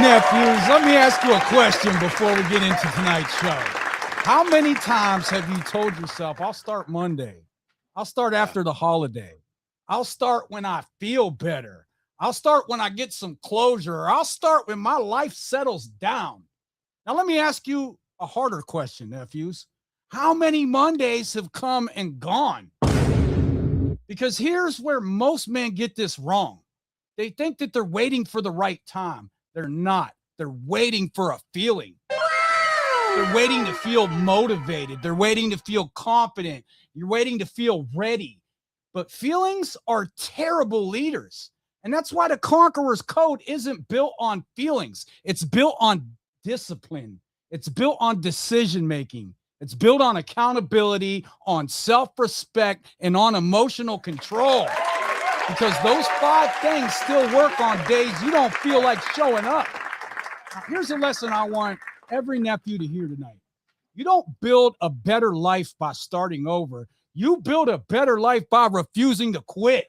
Nephews, let me ask you a question before we get into tonight's show. How many times have you told yourself, I'll start Monday, I'll start after the holiday, I'll start when I feel better, I'll start when I get some closure, or I'll start when my life settles down? Now, let me ask you a harder question, nephews. How many Mondays have come and gone? Because here's where most men get this wrong. They think that they're waiting for the right time. They're not. They're waiting for a feeling. They're waiting to feel motivated. They're waiting to feel confident. You're waiting to feel ready. But feelings are terrible leaders. And that's why the Conqueror's Code isn't built on feelings. It's built on discipline. It's built on decision-making. It's built on accountability, on self-respect, and on emotional control. Because those 5 things still work on days you don't feel like showing up. Now, here's a lesson I want every nephew to hear tonight. You don't build a better life by starting over. You build a better life by refusing to quit.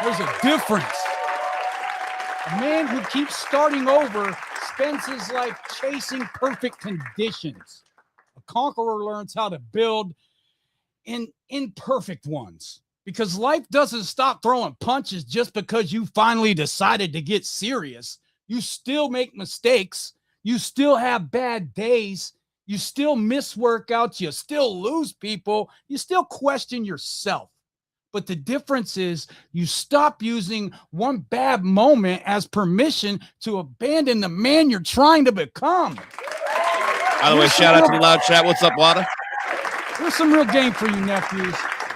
There's a difference. A man who keeps starting over spends his life chasing perfect conditions. A conqueror learns how to build in imperfect ones, because life doesn't stop throwing punches just because you finally decided to get serious. You still make mistakes. You still have bad days. You still miss workouts. You still lose people. You still question yourself. But the difference is you stop using one bad moment as permission to abandon the man you're trying to become. By the way, shout out to the loud chat. What's up, Wada? Here's some real game for you, nephews.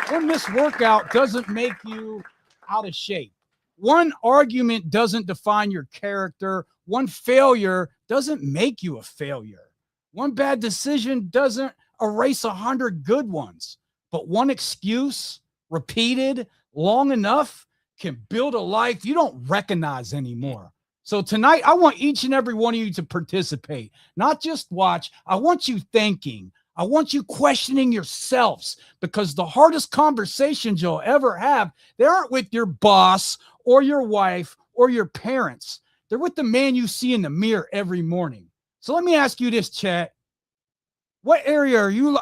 One missed workout doesn't make you out of shape. One argument doesn't define your character. One failure doesn't make you a failure. One bad decision doesn't erase 100 good ones. But one excuse, repeated long enough, can build a life you don't recognize anymore. So tonight, I want each and every one of you to participate, not just watch. I want you thinking. I want you questioning yourselves, because the hardest conversations you'll ever have, they aren't with your boss or your wife or your parents. They're with the man you see in the mirror every morning. So let me ask you this, chat. What area are you,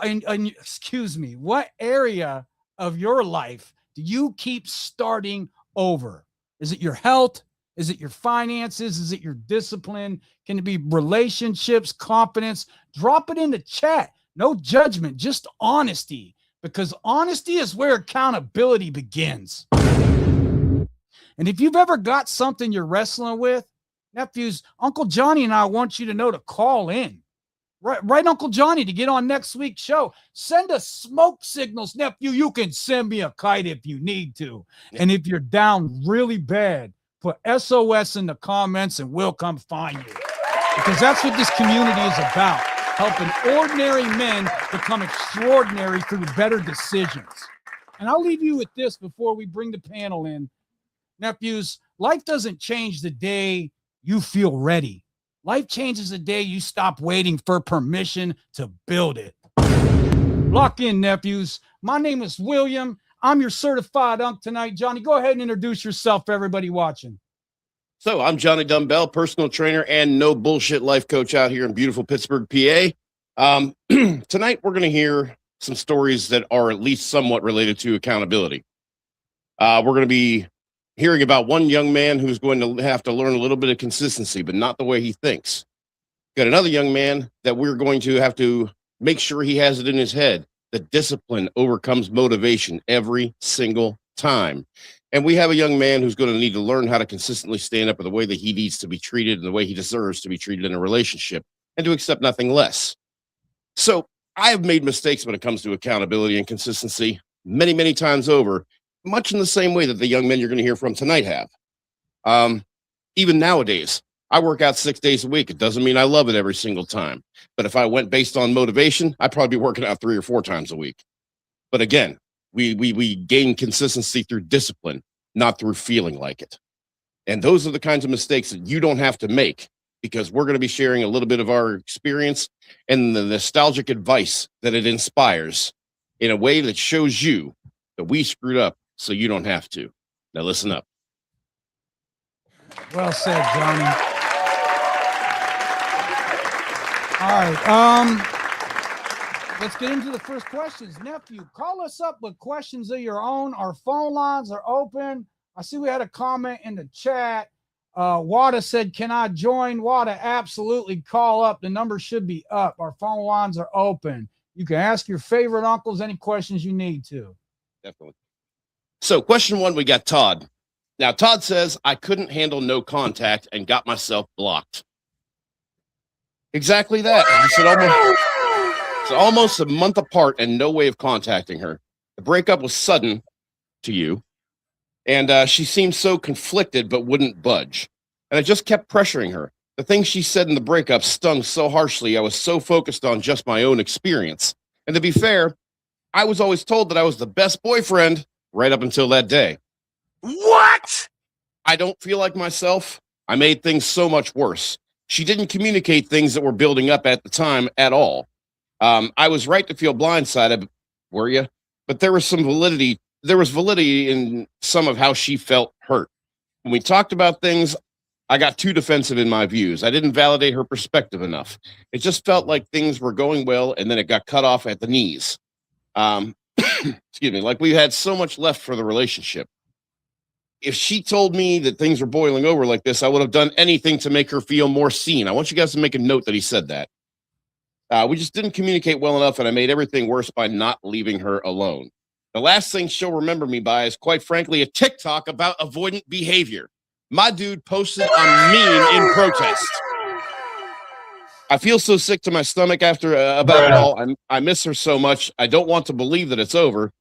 what area of your life do you keep starting over? Is it your health? Is it your finances? Is it your discipline? Can it be relationships, confidence? Drop it in the chat. No judgment, just honesty, because honesty is where accountability begins. And if you've ever got something you're wrestling with, nephews, Uncle Johnny and I want you to know to call in. Right, Uncle Johnny, to get on next week's show. Send us smoke signals, nephew. You can send me a kite if you need to. And if you're down really bad, put SOS in the comments and we'll come find you. Because that's what this community is about. Helping ordinary men become extraordinary through better decisions. And I'll leave you with this before we bring the panel in. Nephews, life doesn't change the day you feel ready. Life changes the day you stop waiting for permission to build it. Lock in, nephews. My name is William. I'm your certified unk tonight. Johnny, go ahead and introduce yourself for everybody watching. So I'm Johnny Dumbbell, personal trainer and no bullshit life coach out here in beautiful Pittsburgh, PA. Tonight, we're going to hear some stories that are at least somewhat related to accountability. We're going to be hearing about one young man who's going to have to learn a little bit of consistency, but not the way he thinks. Got another young man that we're going to have to make sure he has it in his head that discipline overcomes motivation every single time. And we have a young man who's going to need to learn how to consistently stand up for the way that he needs to be treated and the way he deserves to be treated in a relationship, and to accept nothing less. So I have made mistakes when it comes to accountability and consistency many, many times over, much in the same way that the young men you're going to hear from tonight have. Even nowadays, I work out 6 days a week. It doesn't mean I love it every single time. But if I went based on motivation, I'd probably be working out 3 or 4 times a week. But again, we gain consistency through discipline, not through feeling like it. And those are the kinds of mistakes that you don't have to make, because we're going to be sharing a little bit of our experience and the nostalgic advice that it inspires in a way that shows you that we screwed up so you don't have to. Now listen up. Well said, Johnny. All right. Let's get into the first questions. Nephew, call us up with questions of your own. Our phone lines are open. I see we had a comment in the chat. Wada said, can I join? Wada, absolutely call up. The number should be up. Our phone lines are open. You can ask your favorite uncles any questions you need to. Definitely. So question one, we got Todd. Now, Todd says, I couldn't handle no contact and got myself blocked. Exactly that. He said it's almost a month apart and no way of contacting her. The breakup was sudden to you, and she seemed so conflicted but wouldn't budge. And I just kept pressuring her. The things she said in the breakup stung so harshly. I was so focused on just my own experience. And to be fair, I was always told that I was the best boyfriend right up until that day. What? I don't feel like myself. I made things so much worse. She didn't communicate things that were building up at the time at all. I was right to feel blindsided, were you? But there was some validity. There was validity in some of how she felt hurt. When we talked about things, I got too defensive in my views. I didn't validate her perspective enough. It just felt like things were going well, and then it got cut off at the knees. Excuse me, like we had so much left for the relationship. If she told me that things were boiling over like this, I would have done anything to make her feel more seen. I want you guys to make a note that he said that. We just didn't communicate well enough, and I made everything worse by not leaving her alone. The last thing she'll remember me by is, quite frankly, a TikTok about avoidant behavior. My dude posted a meme in protest. I feel so sick to my stomach after about it all. I miss her so much. I don't want to believe that it's over.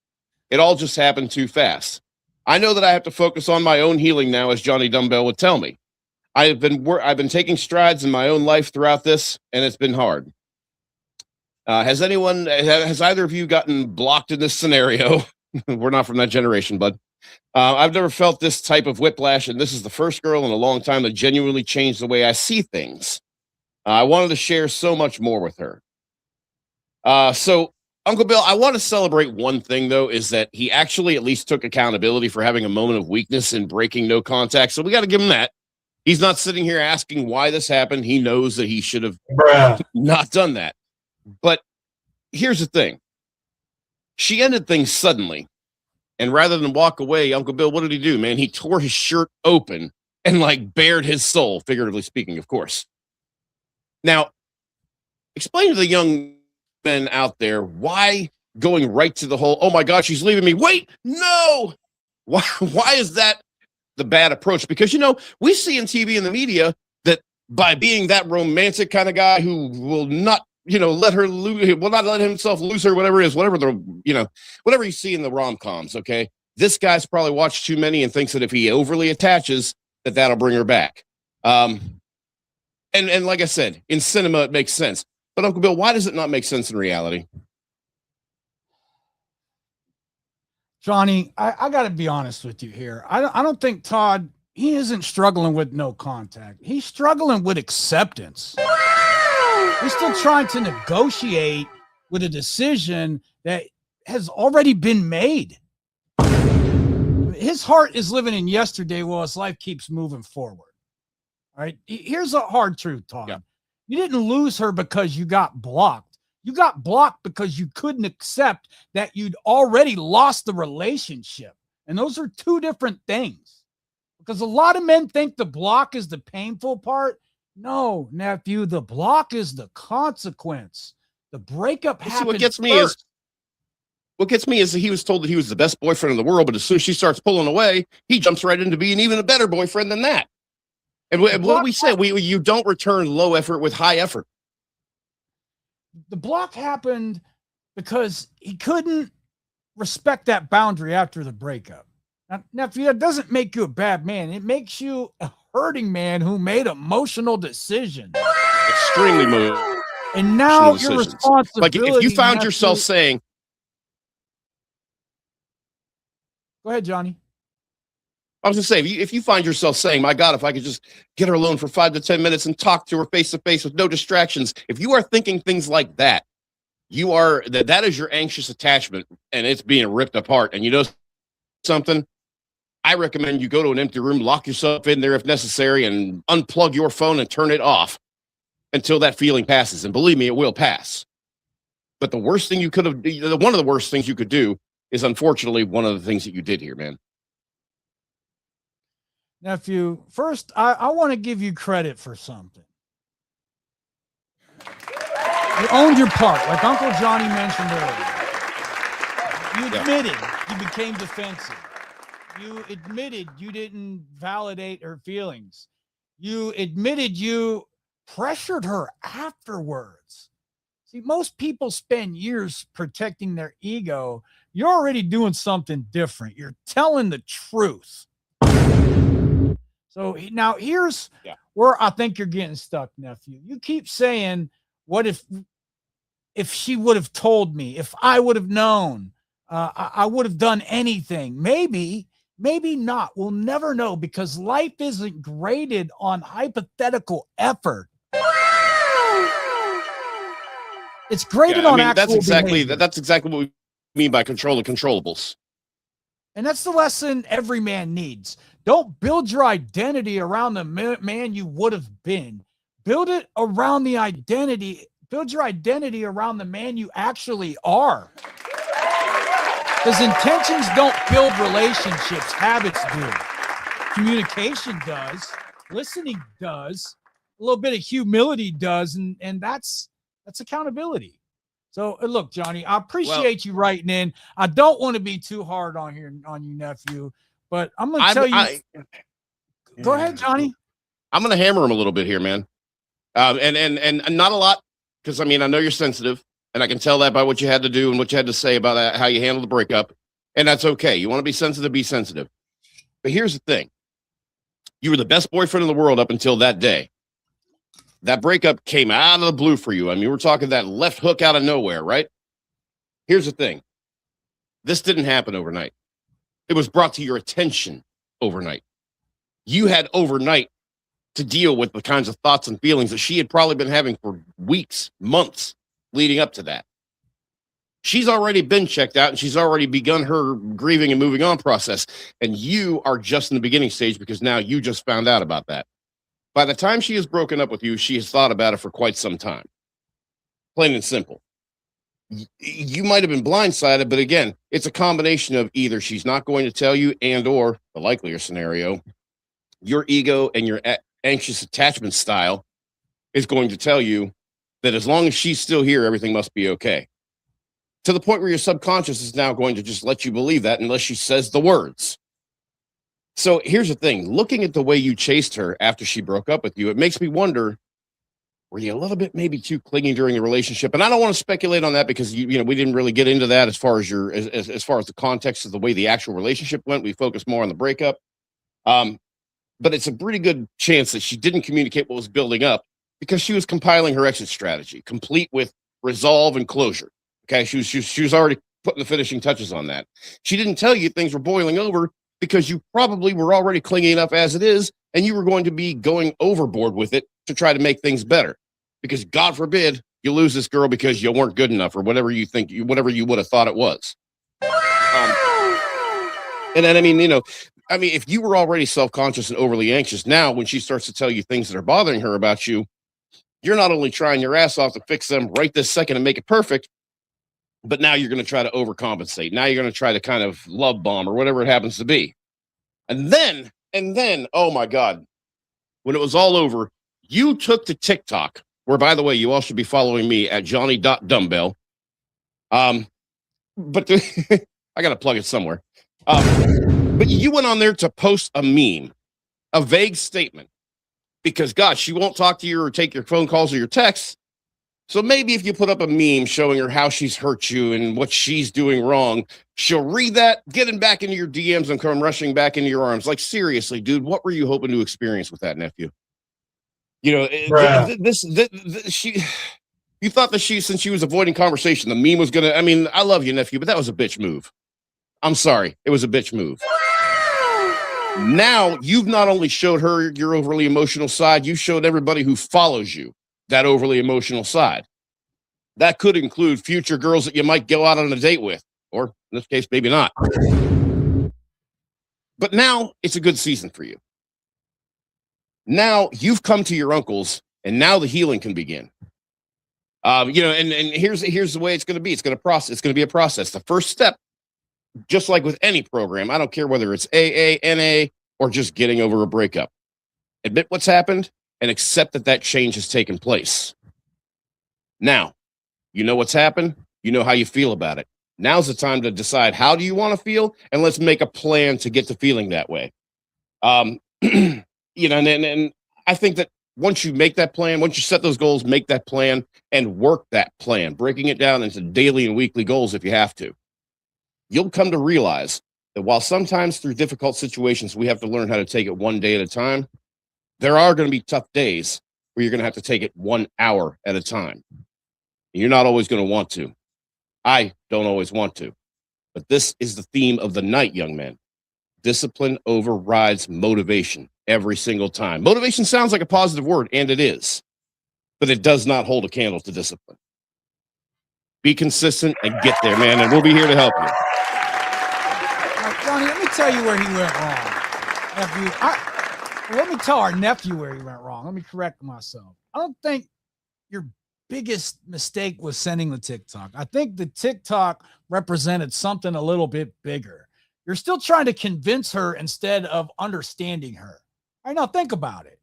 It all just happened too fast. I know that I have to focus on my own healing now, as Johnny Dumbbell would tell me. I've been taking strides in my own life throughout this, and it's been hard. Has either of you gotten blocked in this scenario? We're not from that generation, bud. I've never felt this type of whiplash, and this is the first girl in a long time that genuinely changed the way I see things. I wanted to share so much more with her. So, Uncle Bill, I want to celebrate one thing, though, is that he actually at least took accountability for having a moment of weakness in breaking no contact. So we got to give him that. He's not sitting here asking why this happened. He knows that he should have not done that. But here's the thing. She ended things suddenly. And rather than walk away, Uncle Bill, what did he do, man? He tore his shirt open and like bared his soul, figuratively speaking, of course. Now, explain to the young men out there why going right to the whole, oh my God, she's leaving me. Wait, no. Why is that the bad approach? Because, you know, we see in TV and the media that by being that romantic kind of guy who will not, you know, let her lose, will not let himself lose her, whatever it is, whatever you see in the rom-coms. Okay. This guy's probably watched too many and thinks that if he overly attaches, that'll bring her back. And like I said, in cinema, it makes sense. But Uncle Bill, why does it not make sense in reality? Johnny, I got to be honest with you here. I don't think Todd, he isn't struggling with no contact. He's struggling with acceptance. He's still trying to negotiate with a decision that has already been made. His heart is living in yesterday while his life keeps moving forward. All right. Here's a hard truth, Todd. Yeah. You didn't lose her because you got blocked. You got blocked because you couldn't accept that you'd already lost the relationship. And those are two different things. Because a lot of men think the block is the painful part. No, nephew, the block is the consequence. The breakup happened. What gets me is that he was told that he was the best boyfriend in the world, but as soon as she starts pulling away, he jumps right into being even a better boyfriend than that. And what we say, you don't return low effort with high effort. The block happened because he couldn't respect that boundary after the breakup. Now, if that doesn't make you a bad man, it makes you a hurting man who made emotional decisions. Extremely emotional. And now your responsibility. Like if you found yourself saying, go ahead, Johnny. I was going to say, if you find yourself saying, my God, if I could just get her alone for 5 to 10 minutes and talk to her face to face with no distractions, if you are thinking things like that, that is your anxious attachment and it's being ripped apart. And you know something? I recommend you go to an empty room, lock yourself in there if necessary, and unplug your phone and turn it off. until that feeling passes. And believe me, it will pass. But the worst thing you could have, one of the worst things you could do is unfortunately one of the things that you did here, man. Nephew, first, I want to give you credit for something. You owned your part, like Uncle Johnny mentioned earlier. You admitted you became defensive. You admitted you didn't validate her feelings. You admitted you pressured her afterwards. See, most people spend years protecting their ego. You're already doing something different. You're telling the truth. So now here's where I think you're getting stuck, nephew. You keep saying, what if she would have told me, if I would have known, I would have done anything. Maybe not. We'll never know, because life isn't graded on hypothetical effort. It's graded on actual behavior. That's exactly what we mean by control the controllables. And that's the lesson every man needs. Don't build your identity around the man you would have been. Build it around the identity. Build your identity around the man you actually are. Because intentions don't build relationships. Habits do. Communication does. Listening does. A little bit of humility does. And that's accountability. So look, Johnny, I appreciate you writing in. I don't want to be too hard on you, nephew, but I'm going to tell you. Go ahead, Johnny. I'm going to hammer him a little bit here, man. And not a lot, because I mean, I know you're sensitive, and I can tell that by what you had to do and what you had to say about that, how you handled the breakup. And that's okay. You want to be sensitive, be sensitive. But here's the thing. You were the best boyfriend in the world up until that day. That breakup came out of the blue for you. I mean, we're talking that left hook out of nowhere, right? Here's the thing. This didn't happen overnight. It was brought to your attention overnight. You had overnight to deal with the kinds of thoughts and feelings that she had probably been having for weeks, months leading up to that. She's already been checked out, and she's already begun her grieving and moving on process. And you are just in the beginning stage, because now you just found out about that. By the time she has broken up with you, she has thought about it for quite some time. Plain and simple. You might have been blindsided, but again, it's a combination of either she's not going to tell you, and or the likelier scenario, your ego and your anxious attachment style is going to tell you that as long as she's still here, everything must be okay. To the point where your subconscious is now going to just let you believe that unless she says the words. So here's the thing. Looking at the way you chased her after she broke up with you, it makes me wonder, were you a little bit maybe too clingy during the relationship? And I don't want to speculate on that, because we didn't really get into that as far as as far as the context of the way the actual relationship went. We focused more on the breakup. But it's a pretty good chance that she didn't communicate what was building up, because she was compiling her exit strategy, complete with resolve and closure. Okay, she was already putting the finishing touches on that. She didn't tell you things were boiling over, because you probably were already clingy enough as it is, and you were going to be going overboard with it to try to make things better. Because God forbid you lose this girl because you weren't good enough, or whatever you would have thought it was. And then, I mean, if you were already self-conscious and overly anxious, now when she starts to tell you things that are bothering her about you, you're not only trying your ass off to fix them right this second and make it perfect, but now you're going to try to overcompensate. Now you're going to try to kind of love bomb or whatever it happens to be. And then, oh my God, when it was all over, you took to TikTok, where, by the way, you all should be following me at johnny.dumbbell. But I got to plug it somewhere. But you went on there to post a meme, a vague statement, because God, she won't talk to you or take your phone calls or your texts. So maybe if you put up a meme showing her how she's hurt you and what she's doing wrong, she'll read that, getting back into your DMs and come rushing back into your arms. Like, seriously, dude, what were you hoping to experience with that, nephew? You thought that since she was avoiding conversation, the meme was going to, I mean, I love you, nephew, but that was a bitch move. I'm sorry. It was a bitch move. Now you've not only showed her your overly emotional side, you showed everybody who follows you that overly emotional side. That could include future girls that you might go out on a date with, or in this case, maybe not. But now it's a good season for you. Now you've come to your uncles And now the healing can begin. And here's the way it's going to be. It's going to be a process. The first step, just like with any program, I don't care whether it's AA, NA, or just getting over a breakup. Admit what's happened and accept that change has taken place. Now, you know what's happened. You know how you feel about it. Now's the time to decide how do you want to feel, and let's make a plan to get to feeling that way. And I think that once you make that plan, once you set those goals, make that plan and work that plan, breaking it down into daily and weekly goals if you have to. You'll come to realize that while sometimes through difficult situations we have to learn how to take it one day at a time, there are going to be tough days where you're going to have to take it 1 hour at a time. You're not always going to want to. I don't always want to. But this is the theme of the night, young men. Discipline overrides motivation every single time. Motivation sounds like a positive word, and it is. But it does not hold a candle to discipline. Be consistent and get there, man, and we'll be here to help you. Johnny, let me tell you where he went wrong. Let me tell our nephew where he went wrong. Let me correct myself. I don't think your biggest mistake was sending the TikTok. I think the TikTok represented something a little bit bigger. You're still trying to convince her instead of understanding her. All right, now think about it.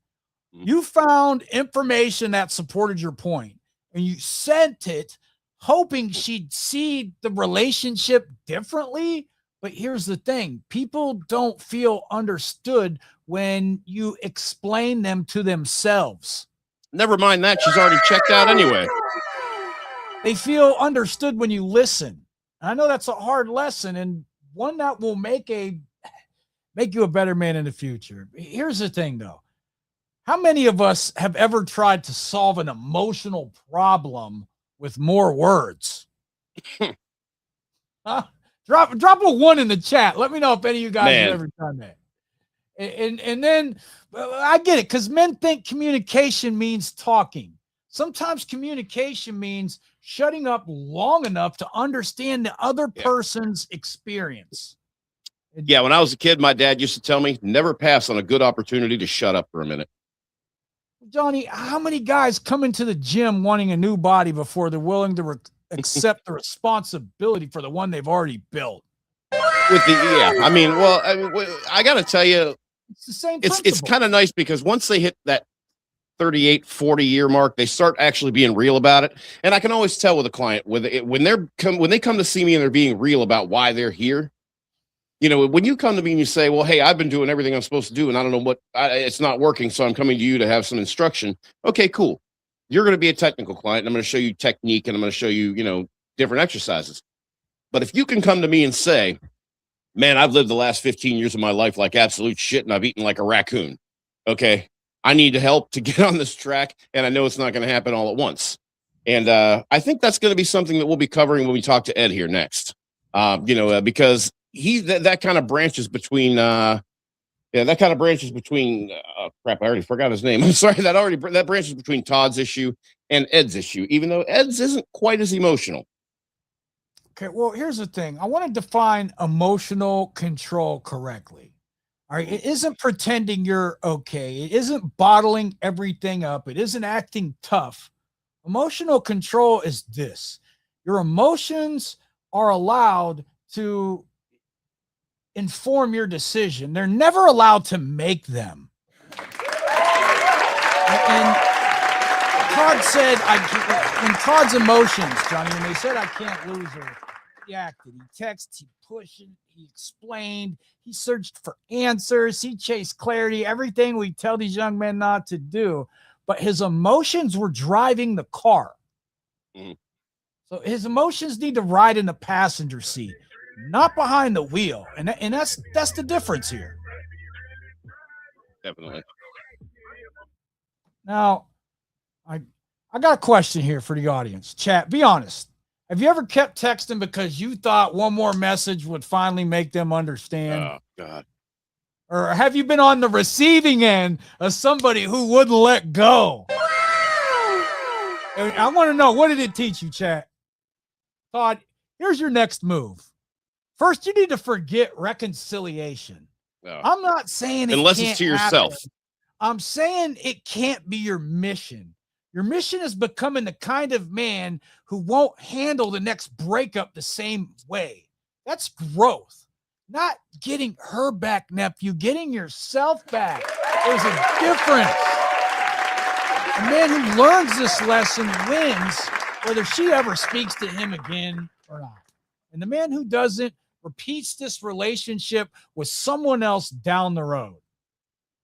You found information that supported your point, and you sent it hoping she'd see the relationship differently. But here's the thing. People don't feel understood when you explain them to themselves. Never mind that. She's already checked out anyway. They feel understood when you listen. I know that's a hard lesson and one that will make you a better man in the future. Here's the thing, though. How many of us have ever tried to solve an emotional problem with more words? Drop a 1 in the chat. Let me know if any of you guys have ever done that. And then I get it, because men think communication means talking. Sometimes communication means shutting up long enough to understand the other person's experience. Yeah, when I was a kid, my dad used to tell me, never pass on a good opportunity to shut up for a minute. Johnny, how many guys come into the gym wanting a new body before they're willing to accept the responsibility for the one they've already built? I got to tell you, it's the same. It's kind of nice because once they hit that 38, 40 year mark, they start actually being real about it. And I can always tell with a client when they come to see me and they're being real about why they're here. You know, when you come to me and you say, well, hey, I've been doing everything I'm supposed to do and I don't know it's not working. So I'm coming to you to have some instruction. Okay, cool. You're going to be a technical client. And I'm going to show you technique and I'm going to show you, different exercises. But if you can come to me and say, man, I've lived the last 15 years of my life like absolute shit and I've eaten like a raccoon. Okay. I need help to get on this track. And I know it's not going to happen all at once. And I think that's going to be something that we'll be covering when we talk to Ed here next. Because that kind of branches between crap, I already forgot his name. I'm sorry. That branches between Todd's issue and Ed's issue, even though Ed's isn't quite as emotional. Okay, well, here's the thing. I want to define emotional control correctly. All right, it isn't pretending you're okay. It isn't bottling everything up. It isn't acting tough. Emotional control is this. Your emotions are allowed to inform your decision. They're never allowed to make them. And Todd said, when Todd's emotions, Johnny, when they said I can't lose her, he acted. He texted, he pushed, he explained, he searched for answers, he chased clarity, everything we tell these young men not to do. But his emotions were driving the car. Mm-hmm. So his emotions need to ride in the passenger seat, not behind the wheel. And that's the difference here. Definitely. Now, I got a question here for the audience. Chat, be honest. Have you ever kept texting because you thought one more message would finally make them understand? Oh, God. Or have you been on the receiving end of somebody who wouldn't let go? I want to know, what did it teach you, chat? Todd, here's your next move. First, you need to forget reconciliation. No. I'm not saying unless it's to yourself. I'm saying it can't be your mission. Your mission is becoming the kind of man who won't handle the next breakup the same way. That's growth, not getting her back, nephew, getting yourself back. There's a difference. A man who learns this lesson wins, whether she ever speaks to him again or not. And the man who doesn't repeats this relationship with someone else down the road.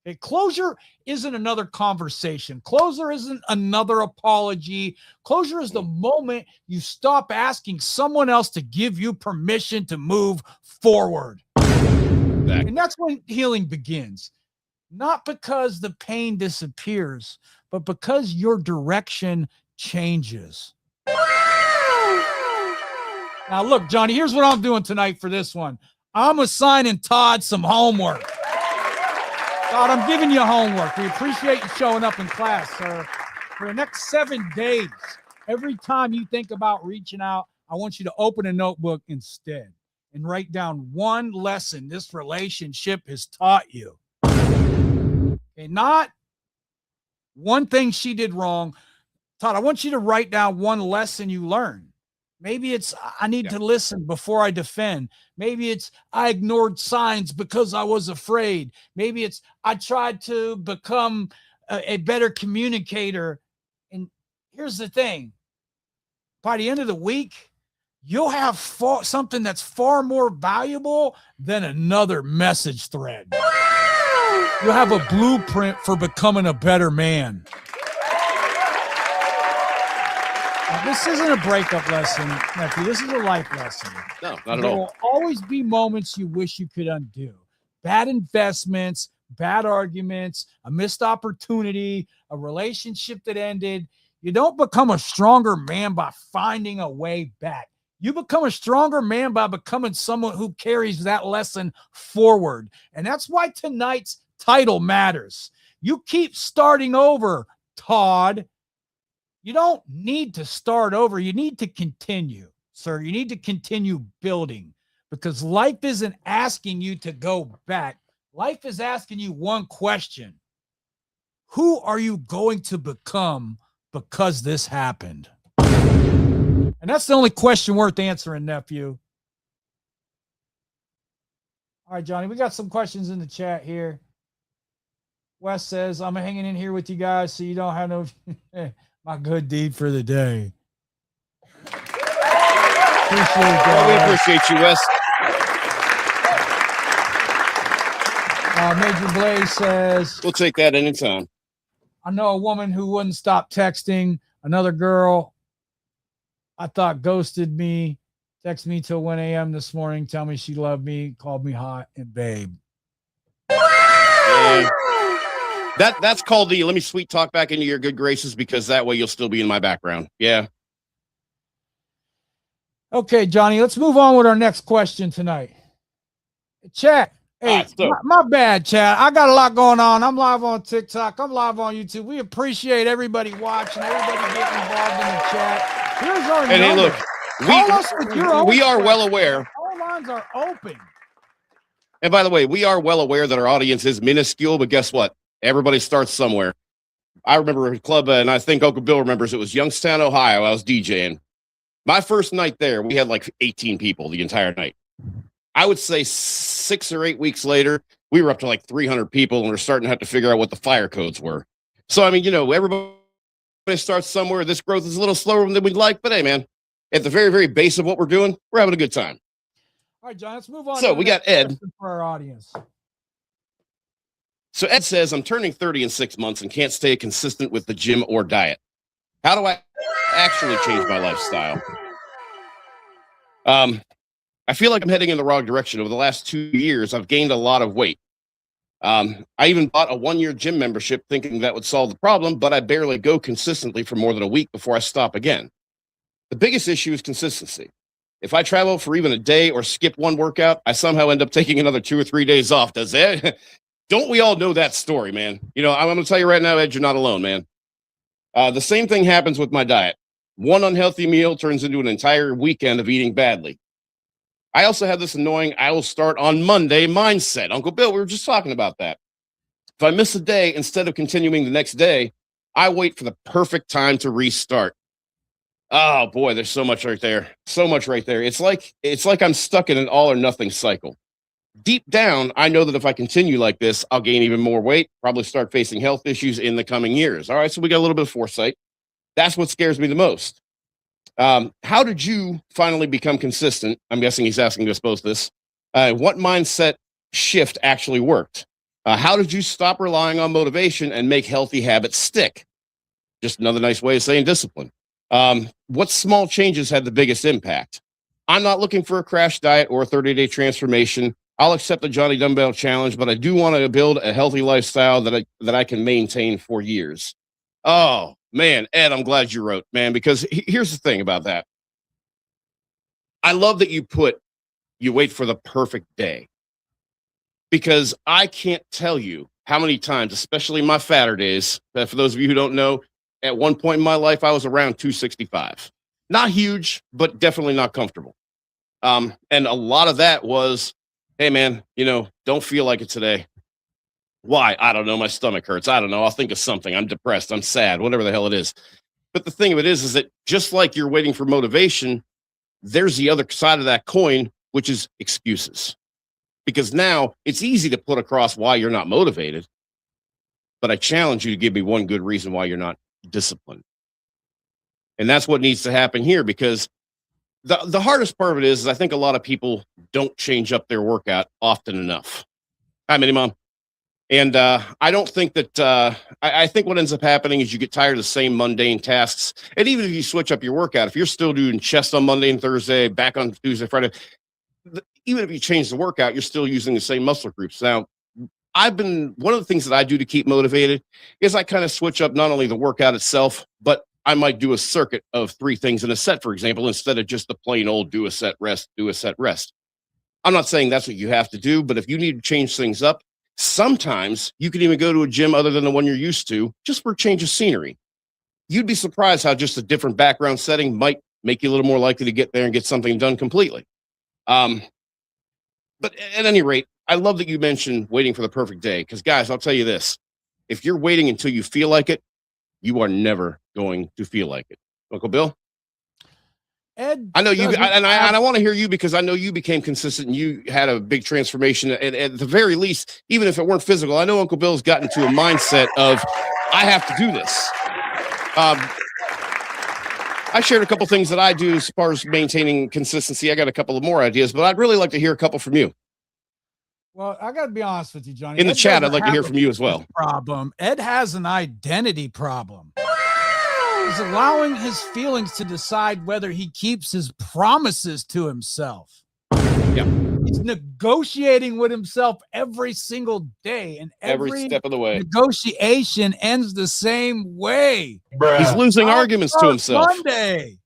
Okay, closure isn't another conversation. Closure isn't another apology. Closure is the moment you stop asking someone else to give you permission to move forward. And that's when healing begins. Not because the pain disappears, but because your direction changes. Now, look, Johnny, here's what I'm doing tonight for this one. I'm assigning Todd some homework. Todd, I'm giving you homework. We appreciate you showing up in class, sir. For the next 7 days, every time you think about reaching out, I want you to open a notebook instead and write down one lesson this relationship has taught you. Okay, not one thing she did wrong. Todd, I want you to write down one lesson you learned. Maybe it's I need to listen before I defend. Maybe it's I ignored signs because I was afraid. Maybe it's I tried to become a better communicator. And here's the thing. By the end of the week, you'll have something that's far more valuable than another message thread. You'll have a blueprint for becoming a better man. This isn't a breakup lesson, nephew. This is a life lesson. No, not at all. There will always be moments you wish you could undo. Bad investments, bad arguments, a missed opportunity, a relationship that ended. You don't become a stronger man by finding a way back. You become a stronger man by becoming someone who carries that lesson forward. And that's why tonight's title matters. You keep starting over, Todd. You don't need to start over. You need to continue, sir. You need to continue building because life isn't asking you to go back. Life is asking you one question. Who are you going to become because this happened? And that's the only question worth answering, nephew. All right, Johnny, we got some questions in the chat here. Wes says, I'm hanging in here with you guys so you don't have no... My good deed for the day. We appreciate you, Wes. Major Blaze says, we'll take that anytime. I know a woman who wouldn't stop texting. Another girl I thought ghosted me. Texted me till 1 a.m. this morning. Tell me she loved me. Called me hot and babe. Yeah. That's called the let me sweet talk back into your good graces because that way you'll still be in my background. Yeah. Okay, Johnny, let's move on with our next question tonight. Chat. Hey, my bad, chat. I got a lot going on. I'm live on TikTok. I'm live on YouTube. We appreciate everybody watching, everybody getting involved in the chat. Here's our number. Hey, look, we are well aware. All lines are open. And by the way, we are well aware that our audience is minuscule, but guess what? Everybody starts somewhere. I remember a club, and I think Uncle Bill remembers, it was Youngstown, Ohio. I was DJing. My first night there, we had like 18 people the entire night. I would say 6 or 8 weeks later, we were up to like 300 people, and we're starting to have to figure out what the fire codes were. So, I mean, you know, everybody starts somewhere. This growth is a little slower than we'd like, but hey, man, at the very, very base of what we're doing, we're having a good time. All right, John, let's move on. So we got Ed for our audience. So Ed says, I'm turning 30 in 6 months and can't stay consistent with the gym or diet. How do I actually change my lifestyle? I feel like I'm heading in the wrong direction. Over the last 2 years, I've gained a lot of weight. I even bought a 1-year gym membership thinking that would solve the problem, but I barely go consistently for more than a week before I stop again. The biggest issue is consistency. If I travel for even a day or skip one workout, I somehow end up taking another 2 or 3 days off. Does it? Don't we all know that story, man? You know, I'm going to tell you right now, Ed, you're not alone, man. The same thing happens with my diet. One unhealthy meal turns into an entire weekend of eating badly. I also have this annoying I will start on Monday mindset. Uncle Bill, we were just talking about that. If I miss a day, instead of continuing the next day, I wait for the perfect time to restart. Oh boy, there's so much right there. So much right there. It's like I'm stuck in an all or nothing cycle. Deep down, I know that if I continue like this, I'll gain even more weight, probably start facing health issues in the coming years. All right, so we got a little bit of foresight. That's what scares me the most. How did you finally become consistent? I'm guessing he's asking us both this. What mindset shift actually worked? How did you stop relying on motivation and make healthy habits stick? Just another nice way of saying discipline. What small changes had the biggest impact? I'm not looking for a crash diet or a 30-day transformation. I'll accept the Johnny Dumbbell challenge, but I do want to build a healthy lifestyle that I can maintain for years. Oh man, Ed, I'm glad you wrote, man, because here's the thing about that. I love that you wait for the perfect day, because I can't tell you how many times, especially my fatter days, for those of you who don't know, at one point in my life, I was around 265. Not huge, but definitely not comfortable. And a lot of that was, hey man, don't feel like it today. Why? I don't know. My stomach hurts. I don't know. I'll think of something. I'm depressed. I'm sad, whatever the hell it is. But the thing of it is that just like you're waiting for motivation, there's the other side of that coin, which is excuses. Because now it's easy to put across why you're not motivated, but I challenge you to give me one good reason why you're not disciplined. And that's what needs to happen here, because the hardest part of it is I think a lot of people don't change up their workout often enough. Hi, Minnie Mom. And I don't think that I think what ends up happening is you get tired of the same mundane tasks. And even if you switch up your workout, if you're still doing chest on Monday and Thursday, back on Tuesday, Friday, even if you change the workout, you're still using the same muscle groups. Now, one of the things that I do to keep motivated is I kind of switch up not only the workout itself, but I might do a circuit of 3 things in a set, for example, instead of just the plain old do a set, rest, do a set, rest. I'm not saying that's what you have to do, but if you need to change things up, sometimes you can even go to a gym other than the one you're used to, just for a change of scenery. You'd be surprised how just a different background setting might make you a little more likely to get there and get something done completely. But at any rate, I love that you mentioned waiting for the perfect day, because guys, I'll tell you this: if you're waiting until you feel like it, you are never going to feel like it. Uncle Bill? Ed, I know you, and I want to hear you, because I know you became consistent and you had a big transformation. And at the very least, even if it weren't physical, I know Uncle Bill's gotten to a mindset of, I have to do this. I shared a couple things that I do as far as maintaining consistency. I got a couple of more ideas, but I'd really like to hear a couple from you. Well, I got to be honest with you, Johnny. In the chat, I'd like to hear from you as well. Problem. Ed has an identity problem. He's allowing his feelings to decide whether he keeps his promises to himself. Yeah. He's negotiating with himself every single day, and every step of the way. Negotiation ends the same way. He's losing arguments to himself. Monday.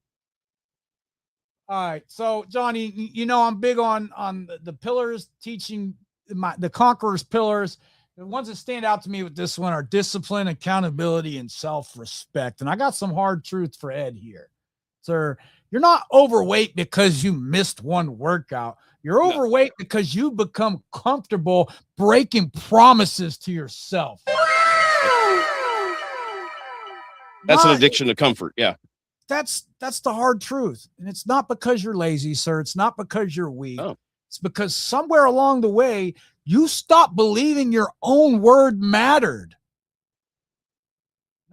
All right. So, Johnny, I'm big on the pillars, teaching the Conqueror's pillars. The ones that stand out to me with this one are discipline, accountability, and self-respect. And I got some hard truths for Ed here. Sir, you're not overweight because you missed one workout. You're overweight because you become comfortable breaking promises to yourself. That's an addiction to comfort. Yeah. That's the hard truth. And it's not because you're lazy, sir. It's not because you're weak. Oh. It's because somewhere along the way, you stopped believing your own word mattered.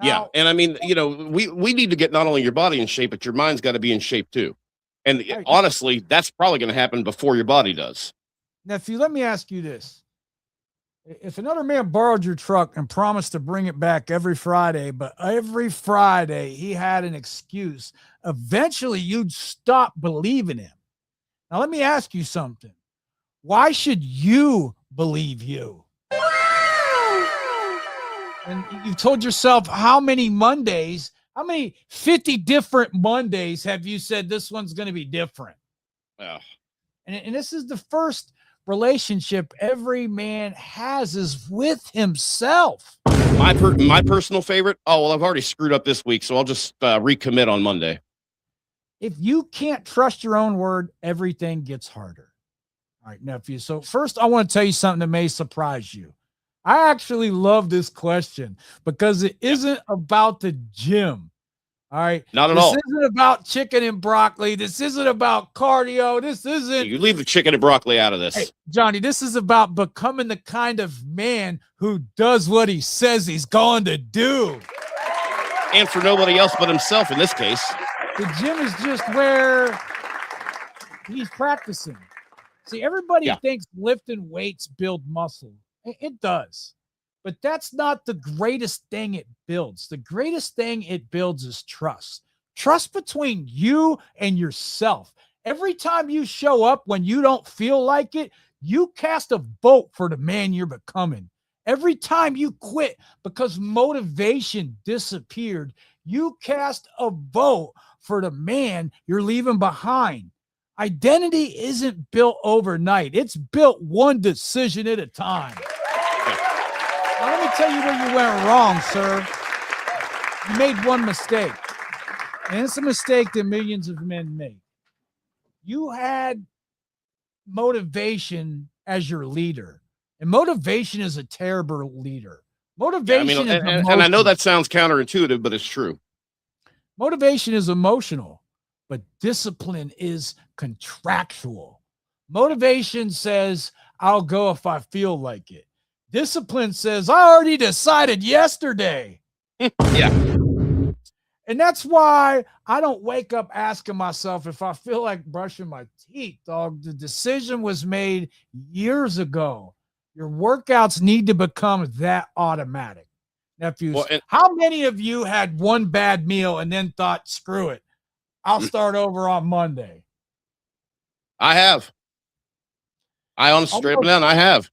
Now, yeah. And I mean, we need to get not only your body in shape, but your mind's got to be in shape too. And honestly, that's probably going to happen before your body does. Nephew, let me ask you this. If another man borrowed your truck and promised to bring it back every Friday, but every Friday he had an excuse, eventually you'd stop believing him. Now, let me ask you something. Why should you believe you? And you told yourself how many 50 different Mondays have you said this one's going to be different? Yeah. And this is the first relationship every man has is with himself. My personal favorite. Oh, well, I've already screwed up this week, so I'll just recommit on Monday. If you can't trust your own word, everything gets harder. All right, nephew. So first, I want to tell you something that may surprise you. I actually love this question because it isn't about the gym. All right. Not at This all. isn't about chicken and broccoli. This isn't about cardio. This isn't. You leave the chicken and broccoli out of Hey, this. Johnny, this is about becoming the kind of man who does what he says he's going to do. And for nobody else but himself in this case. The gym is just where he's practicing. See, everybody thinks lifting weights build muscle. It does. But that's not the greatest thing it builds. The greatest thing it builds is trust. Trust between you and yourself. Every time you show up when you don't feel like it, you cast a vote for the man you're becoming. Every time you quit because motivation disappeared, you cast a vote for the man you're leaving behind. Identity isn't built overnight. It's built one decision at a time. Now, let me tell you where you went wrong, sir. You made one mistake. And it's a mistake that millions of men make. You had motivation as your leader. And motivation is a terrible leader. Motivation is and I know that sounds counterintuitive, but it's true. Motivation is emotional, but discipline is contractual. Motivation says, I'll go if I feel like it. Discipline says, I already decided yesterday. Yeah. And that's why I don't wake up asking myself if I feel like brushing my teeth, dog. The decision was made years ago. Your workouts need to become that automatic. Nephews, how many of you had one bad meal and then thought, screw it, I'll start over on Monday? I have. I honestly, straight up and down, I have.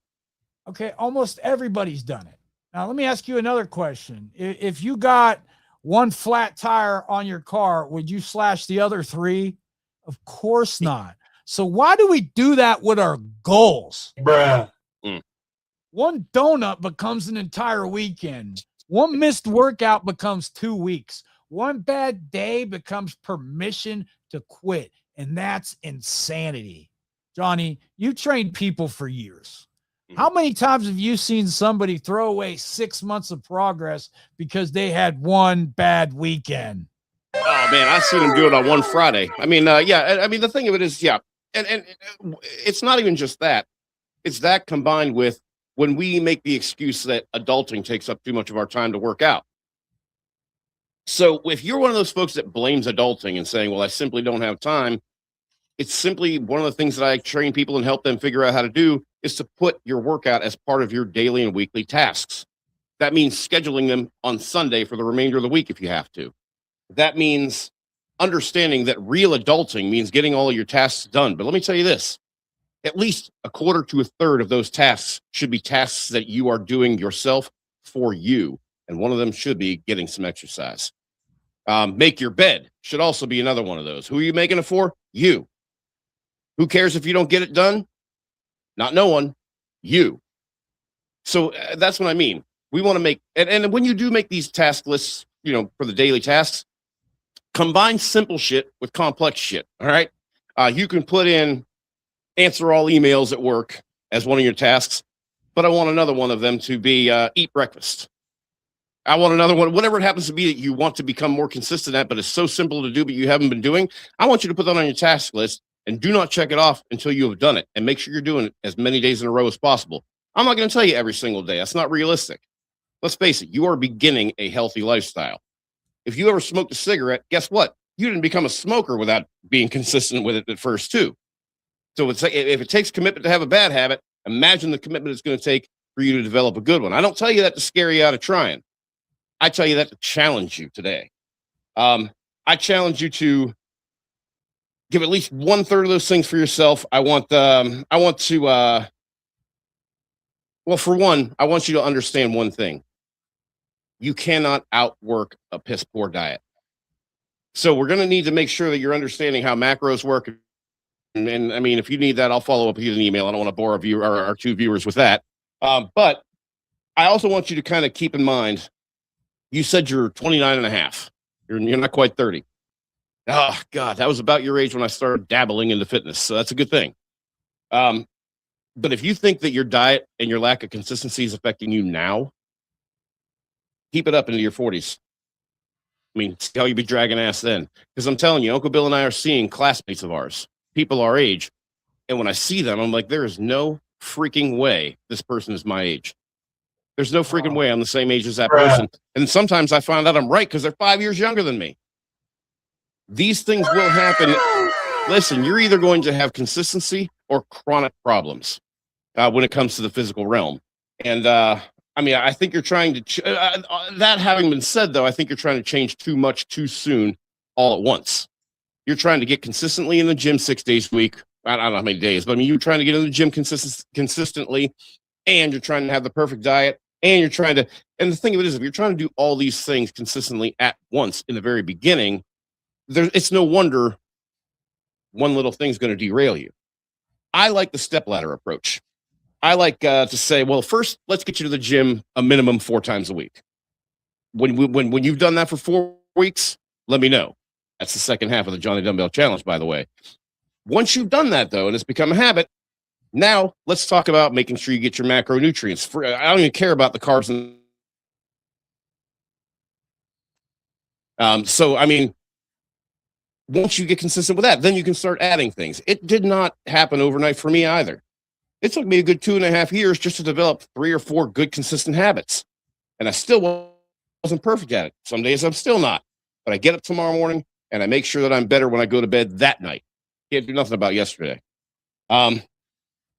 Okay, almost everybody's done it. Now, let me ask you another question. If you got one flat tire on your car, would you slash the other three? Of course not. So why do we do that with our goals? Bruh. One donut becomes an entire weekend. One missed workout becomes 2 weeks. One bad day becomes permission to quit. And that's insanity. Johnny, you trained people for years. How many times have you seen somebody throw away 6 months of progress because they had one bad weekend? Oh man, I've seen them do it on one Friday. I mean, the thing of it is, and it's not even just that. It's that combined with when we make the excuse that adulting takes up too much of our time to work out. So if you're one of those folks that blames adulting and saying, well, I simply don't have time, it's simply one of the things that I train people and help them figure out how to do is to put your workout as part of your daily and weekly tasks. That means scheduling them on Sunday for the remainder of the week if you have to. That means understanding that real adulting means getting all of your tasks done. But let me tell you this, at least a quarter to a third of those tasks should be tasks that you are doing yourself for you. And one of them should be getting some exercise. Make your bed should also be another one of those. Who are you making it for? You. Who cares if you don't get it done? Not no one. You. So that's what I mean. We want to make, and when you do make these task lists, for the daily tasks, combine simple shit with complex shit. All right. You can put in answer all emails at work as one of your tasks, but I want another one of them to be eat breakfast. I want another one, whatever it happens to be that you want to become more consistent at, but it's so simple to do, but you haven't been doing. I want you to put that on your task list and do not check it off until you have done it, and make sure you're doing it as many days in a row as possible. I'm not going to tell you every single day. That's not realistic. Let's face it. You are beginning a healthy lifestyle. If you ever smoked a cigarette, guess what? You didn't become a smoker without being consistent with it at first too. So if it takes commitment to have a bad habit, imagine the commitment it's going to take for you to develop a good one. I don't tell you that to scare you out of trying. I tell you that to challenge you today. I challenge you to give at least 1/3 of those things for yourself. I want to, well, for one, I want you to understand one thing. You cannot outwork a piss poor diet. So we're going to need to make sure that you're understanding how macros work. And I mean, if you need that, I'll follow up with you in an email. I don't want to bore our two viewers with that. But I also want you to kind of keep in mind, you said you're 29 and a half. You're not quite 30. Oh, God, that was about your age when I started dabbling into fitness. So that's a good thing. But if you think that your diet and your lack of consistency is affecting you now, keep it up into your 40s. I mean, see how you be dragging ass then. Because I'm telling you, Uncle Bill and I are seeing classmates of ours, people our age. And when I see them, I'm like, there is no freaking way this person is my age. There's no freaking way I'm the same age as that person. And sometimes I find out I'm right because they're 5 years younger than me. These things will happen. Listen, you're either going to have consistency or chronic problems when it comes to the physical realm. And I mean, I think you're trying to, that having been said, though, I think you're trying to change too much too soon all at once. You're trying to get consistently in the gym 6 days a week. I don't know how many days, but I mean, you're trying to get in the gym consistently, and you're trying to have the perfect diet, and you're trying to, and the thing of it is, if you're trying to do all these things consistently at once in the very beginning, it's no wonder one little thing's going to derail you. I like the stepladder approach. I like to say, well, first, let's get you to the gym a minimum 4 times a week. When you've done that for 4 weeks, let me know. That's the second half of the Johnny Dumbbell Challenge, by the way. Once you've done that, though, and it's become a habit, now let's talk about making sure you get your macronutrients. I don't even care about the carbs. So, I mean, once you get consistent with that, then you can start adding things. It did not happen overnight for me either. It took me a good 2.5 years just to develop 3 or 4 good, consistent habits. And I still wasn't perfect at it. Some days I'm still not. But I get up tomorrow morning and I make sure that I'm better when I go to bed that night. Can't do nothing about yesterday. But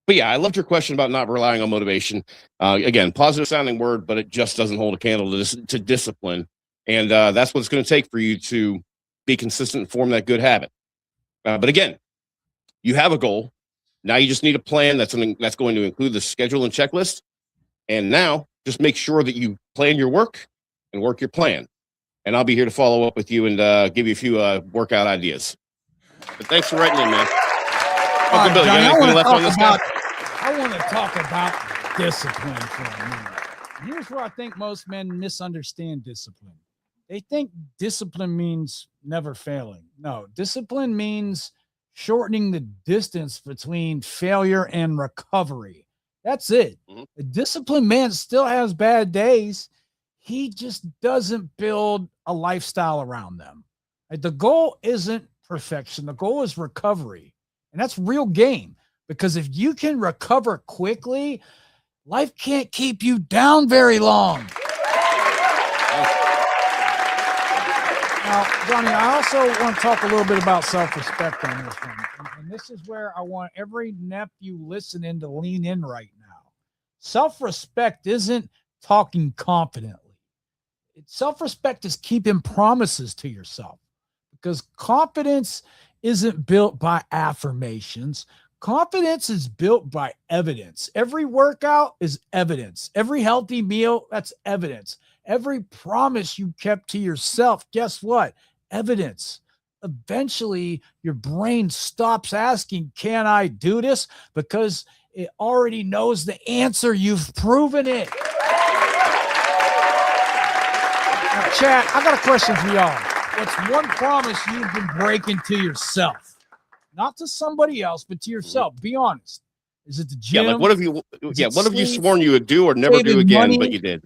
yeah, I loved your question about not relying on motivation. Again, positive sounding word, but it just doesn't hold a candle to discipline. And that's what it's going to take for you to be consistent and form that good habit. But again, you have a goal. Now you just need a plan that's going to include the schedule and checklist. And now just make sure that you plan your work and work your plan. And I'll be here to follow up with you and give you a few workout ideas. But thanks for writing in, man. Uncle Bill, Johnny, I want to talk about discipline for a minute. Here's where I think most men misunderstand discipline. They think discipline means never failing. No, discipline means shortening the distance between failure and recovery. That's it. Mm-hmm. A disciplined man still has bad days. He just doesn't build a lifestyle around them. The goal isn't perfection. The goal is recovery. And that's real game, because if you can recover quickly, life can't keep you down very long. Now, Johnny, I also want to talk a little bit about self-respect on this one. And this is where I want every nephew listening to lean in right now. Self-respect isn't talking confidently. Self-respect is keeping promises to yourself, because confidence isn't built by affirmations. Confidence is built by evidence. Every workout is evidence. Every healthy meal, that's evidence. Every promise you kept to yourself, guess what? Evidence. Eventually, your brain stops asking, can I do this? Because it already knows the answer. You've proven it. Now, chat, I got a question for y'all. What's one promise you've been breaking to yourself? Not to somebody else, but to yourself. Be honest. Is it the gym? Yeah, like what have you sworn you would do or never do again, money? But you did?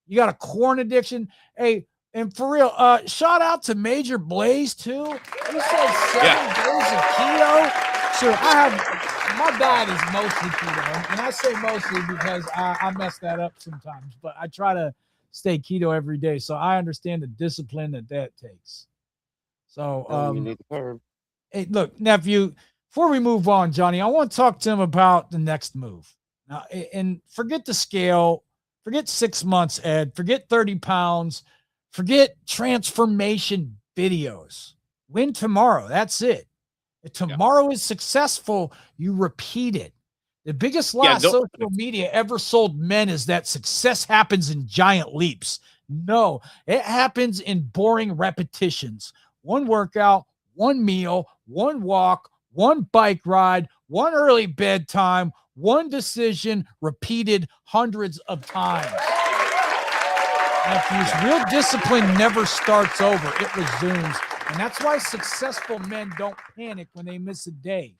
You got a corn addiction. Hey, and for real, shout out to Major Blaze too. He said 7 days of keto. So my diet is mostly keto, and I say mostly because I mess that up sometimes. But I try to stay keto every day, so I understand the discipline that takes. So, you need the curve. Hey, look, nephew. Before we move on, Johnny, I want to talk to him about the next move. Now, and forget the scale. Forget 6 months, Ed. Forget 30 pounds. Forget transformation videos. Win tomorrow. That's it. If tomorrow is successful, you repeat it. The biggest lie social media ever sold men is that success happens in giant leaps. No, it happens in boring repetitions. One workout, one meal, one walk, one bike ride, one early bedtime, one decision repeated hundreds of times. Real discipline never starts over. It resumes. And that's why successful men don't panic when they miss a day.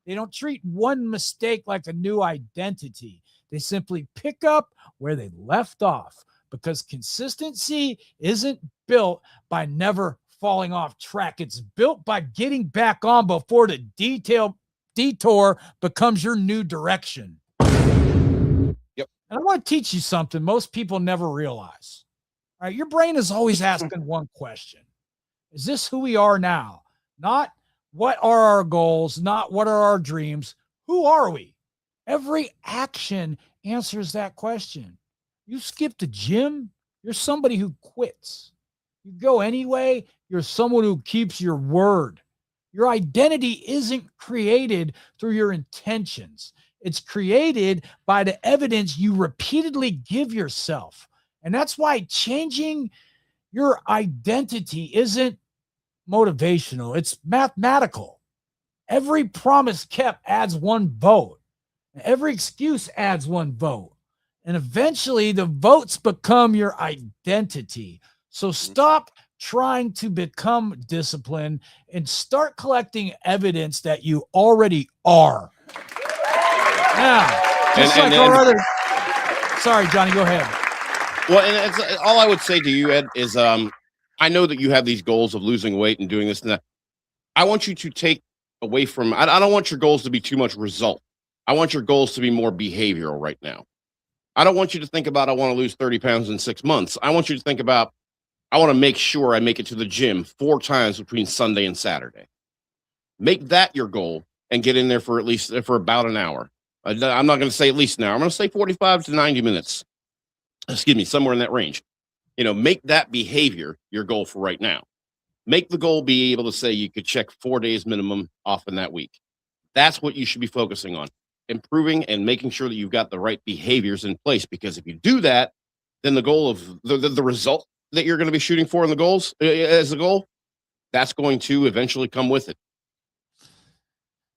They don't treat one mistake like a new identity. They simply pick up where they left off, because consistency isn't built by never falling off track. It's built by getting back on before the detour becomes your new direction. Yep. And I want to teach you something most people never realize. All right, your brain is always asking one question. Is this who we are now? Not what are our goals, not what are our dreams. Who are we? Every action answers that question. You skip the gym, you're somebody who quits. You go anyway, you're someone who keeps your word. Your identity isn't created through your intentions. It's created by the evidence you repeatedly give yourself. And that's why changing your identity isn't motivational, it's mathematical. Every promise kept adds one vote. Every excuse adds one vote. And eventually the votes become your identity. So stop trying to become disciplined and start collecting evidence that you already are. Now, sorry, Johnny, go ahead. Well, and it's, all I would say to you, Ed, is I know that you have these goals of losing weight and doing this and that. I want you to take away from, I don't want your goals to be too much result. I want your goals to be more behavioral right now. I don't want you to think about, I want to lose 30 pounds in 6 months. I want you to think about, I want to make sure I make it to the gym 4 times between Sunday and Saturday. Make that your goal and get in there for about an hour. I'm not going to say at least an hour. I'm going to say 45 to 90 minutes. Excuse me, somewhere in that range. Make that behavior your goal for right now. Make the goal be able to say you could check 4 days minimum off in that week. That's what you should be focusing on. Improving and making sure that you've got the right behaviors in place, because if you do that, then the goal of the result that you're going to be shooting for in the goals as a goal, that's going to eventually come with it.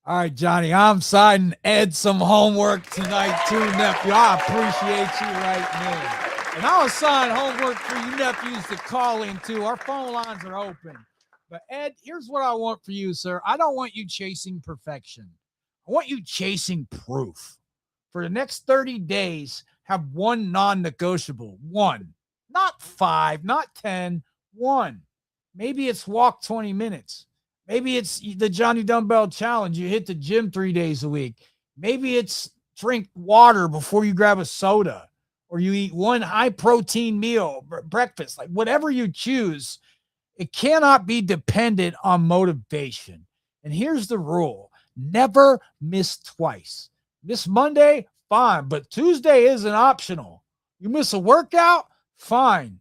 All right, Johnny, I'm signing Ed some homework tonight too, nephew. I appreciate you right now. And I'll assign homework for you nephews to call in too. Our phone lines are open. But Ed, here's what I want for you, sir. I don't want you chasing perfection. I want you chasing proof. For the next 30 days, have one non-negotiable. One. Not 5, not 10. One. Maybe it's walk 20 minutes. Maybe it's the Johnny Dumbbell Challenge. You hit the gym 3 days a week. Maybe it's drink water before you grab a soda, or you eat one high-protein meal, breakfast, like whatever you choose. It cannot be dependent on motivation. And here's the rule. Never miss twice. Miss Monday, fine, but Tuesday isn't optional. You miss a workout, fine.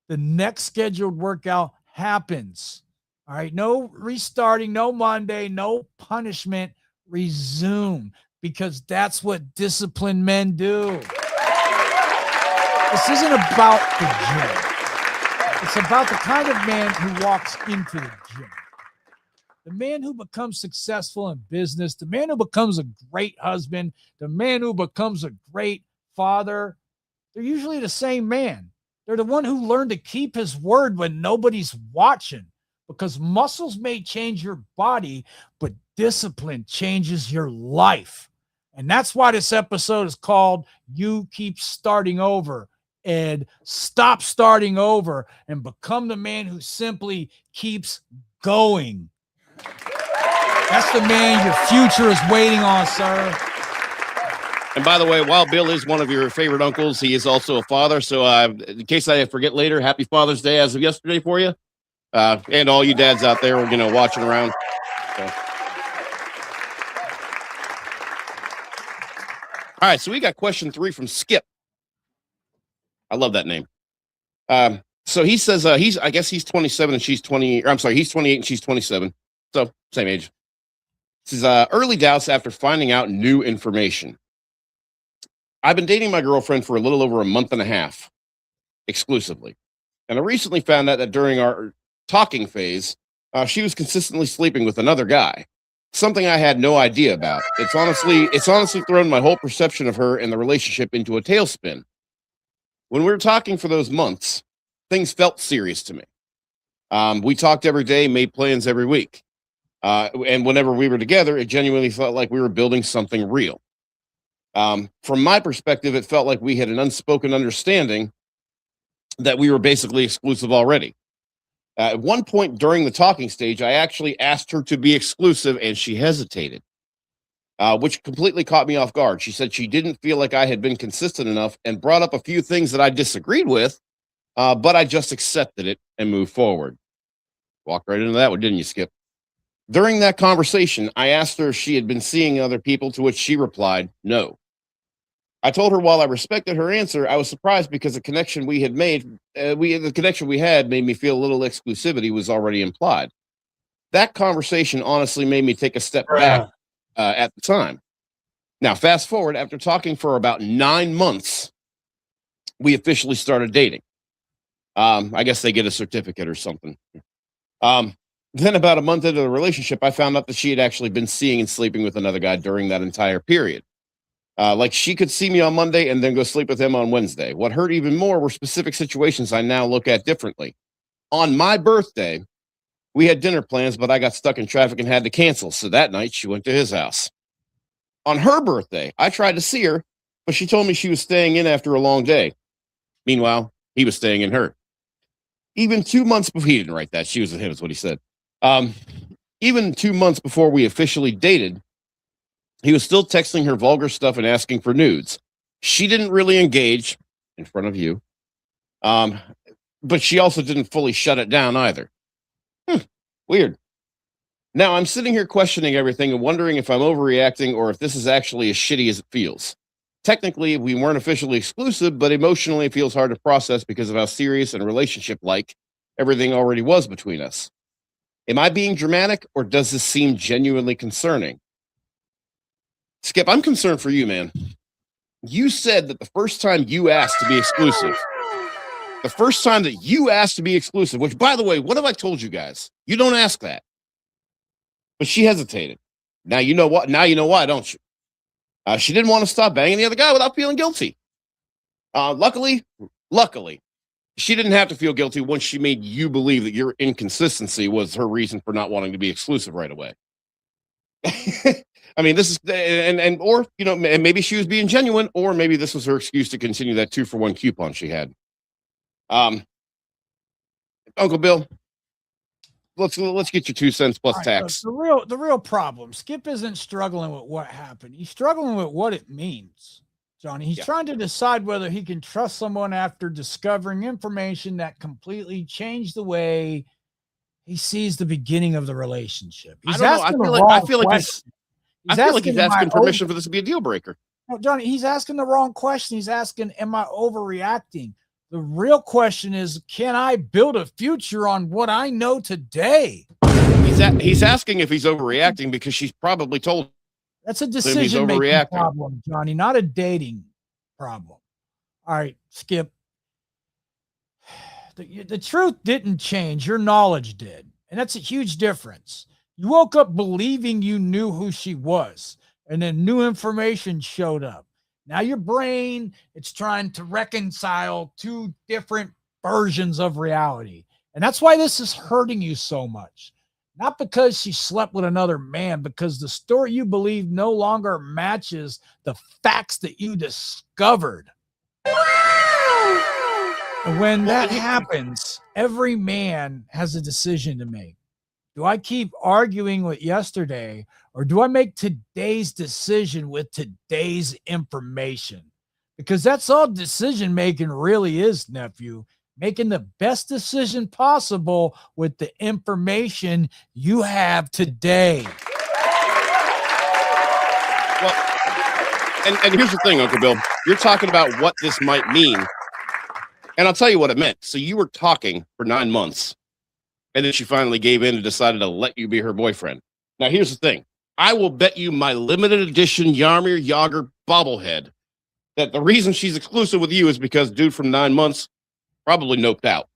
The next scheduled workout happens. All right, no restarting, no Monday, no punishment. Resume, because that's what disciplined men do. This isn't about the gym. It's about the kind of man who walks into the gym. The man who becomes successful in business, the man who becomes a great husband, the man who becomes a great father, they're usually the same man. They're the one who learned to keep his word when nobody's watching, because muscles may change your body, but discipline changes your life. And that's why this episode is called You Keep Starting Over. And stop starting over and become the man who simply keeps going. That's the man your future is waiting on, sir. And by the way, while Bill is one of your favorite uncles, he is also a father. So in case I forget later, happy Father's Day as of yesterday for you. And all you dads out there, watching around. So. All right, so we got question 3 from Skip. I love that name. So he says I guess he's 27 and she's 20. Or I'm sorry, he's 28 and she's 27. So same age. This is early doubts after finding out new information. I've been dating my girlfriend for a little over a month and a half, exclusively. And I recently found out that during our talking phase, she was consistently sleeping with another guy. Something I had no idea about. It's honestly thrown my whole perception of her and the relationship into a tailspin. When we were talking for those months, things felt serious to me. We talked every day, made plans every week. And whenever we were together, it genuinely felt like we were building something real. From my perspective, it felt like we had an unspoken understanding that we were basically exclusive already. At one point during the talking stage, I actually asked her to be exclusive, and she hesitated, which completely caught me off guard. She said she didn't feel like I had been consistent enough and brought up a few things that I disagreed with, but I just accepted it and moved forward. Walked right into that one, didn't you, Skip? During that conversation, I asked her if she had been seeing other people, to which she replied, no. I told her while I respected her answer, I was surprised because the connection we had made, the connection we had made me feel a little exclusivity was already implied. That conversation honestly made me take a step back at the time. Now, fast forward, after talking for about 9 months, we officially started dating. I guess they get a certificate or something. Then about a month into the relationship, I found out that she had actually been seeing and sleeping with another guy during that entire period. Like she could see me on Monday and then go sleep with him on Wednesday. What hurt even more were specific situations I now look at differently. On my birthday, we had dinner plans, but I got stuck in traffic and had to cancel. So that night she went to his house. On her birthday, I tried to see her, but she told me she was staying in after a long day. Meanwhile, he was staying in her. Even 2 months before, he didn't write that. She was with him, is what he said. Even 2 months before we officially dated, he was still texting her vulgar stuff and asking for nudes. She didn't really engage in front of you, but she also didn't fully shut it down either. Weird. Now I'm sitting here questioning everything and wondering if I'm overreacting or if this is actually as shitty as it feels. Technically, we weren't officially exclusive, but emotionally it feels hard to process because of how serious and relationship-like everything already was between us. Am I being dramatic, or does this seem genuinely concerning? Skip, I'm concerned for you, man. You said that the first time you asked to be exclusive, which, by the way, what have I told you guys? You don't ask that. But she hesitated. Now you know what? Now you know why, don't you? She didn't want to stop banging the other guy without feeling guilty. Luckily, she didn't have to feel guilty once she made you believe that your inconsistency was her reason for not wanting to be exclusive right away. I mean, this is, or, you know, maybe she was being genuine, or maybe this was her excuse to continue that 2-for-1 coupon she had. Uncle Bill, let's get your 2 cents plus tax. The real problem, Skip isn't struggling with what happened. He's struggling with what it means, Johnny. He's trying to decide whether he can trust someone after discovering information that completely changed the way he sees the beginning of the relationship. I feel like he's asking permission for this to be a deal breaker. No, Johnny, he's asking the wrong question. He's asking, am I overreacting? The real question is, can I build a future on what I know today? He's asking if he's overreacting because she's probably told. That's a decision-making problem, Johnny, not a dating problem. All right, Skip. The truth didn't change. Your knowledge did. And that's a huge difference. You woke up believing you knew who she was, and then new information showed up. Now your brain, it's trying to reconcile 2 different versions of reality. And that's why this is hurting you so much. Not because she slept with another man, because the story you believe no longer matches the facts that you discovered. And when that happens, every man has a decision to make. Do I keep arguing with yesterday, or do I make today's decision with today's information? Because that's all decision making really is, nephew. Making the best decision possible with the information you have today. Well, and here's the thing, Uncle Bill. You're talking about what this might mean. And I'll tell you what it meant. So you were talking for 9 months, and then she finally gave in and decided to let you be her boyfriend. Now, here's the thing. I will bet you my limited edition Yarmir Yager bobblehead that the reason she's exclusive with you is because dude from 9 months probably noped out.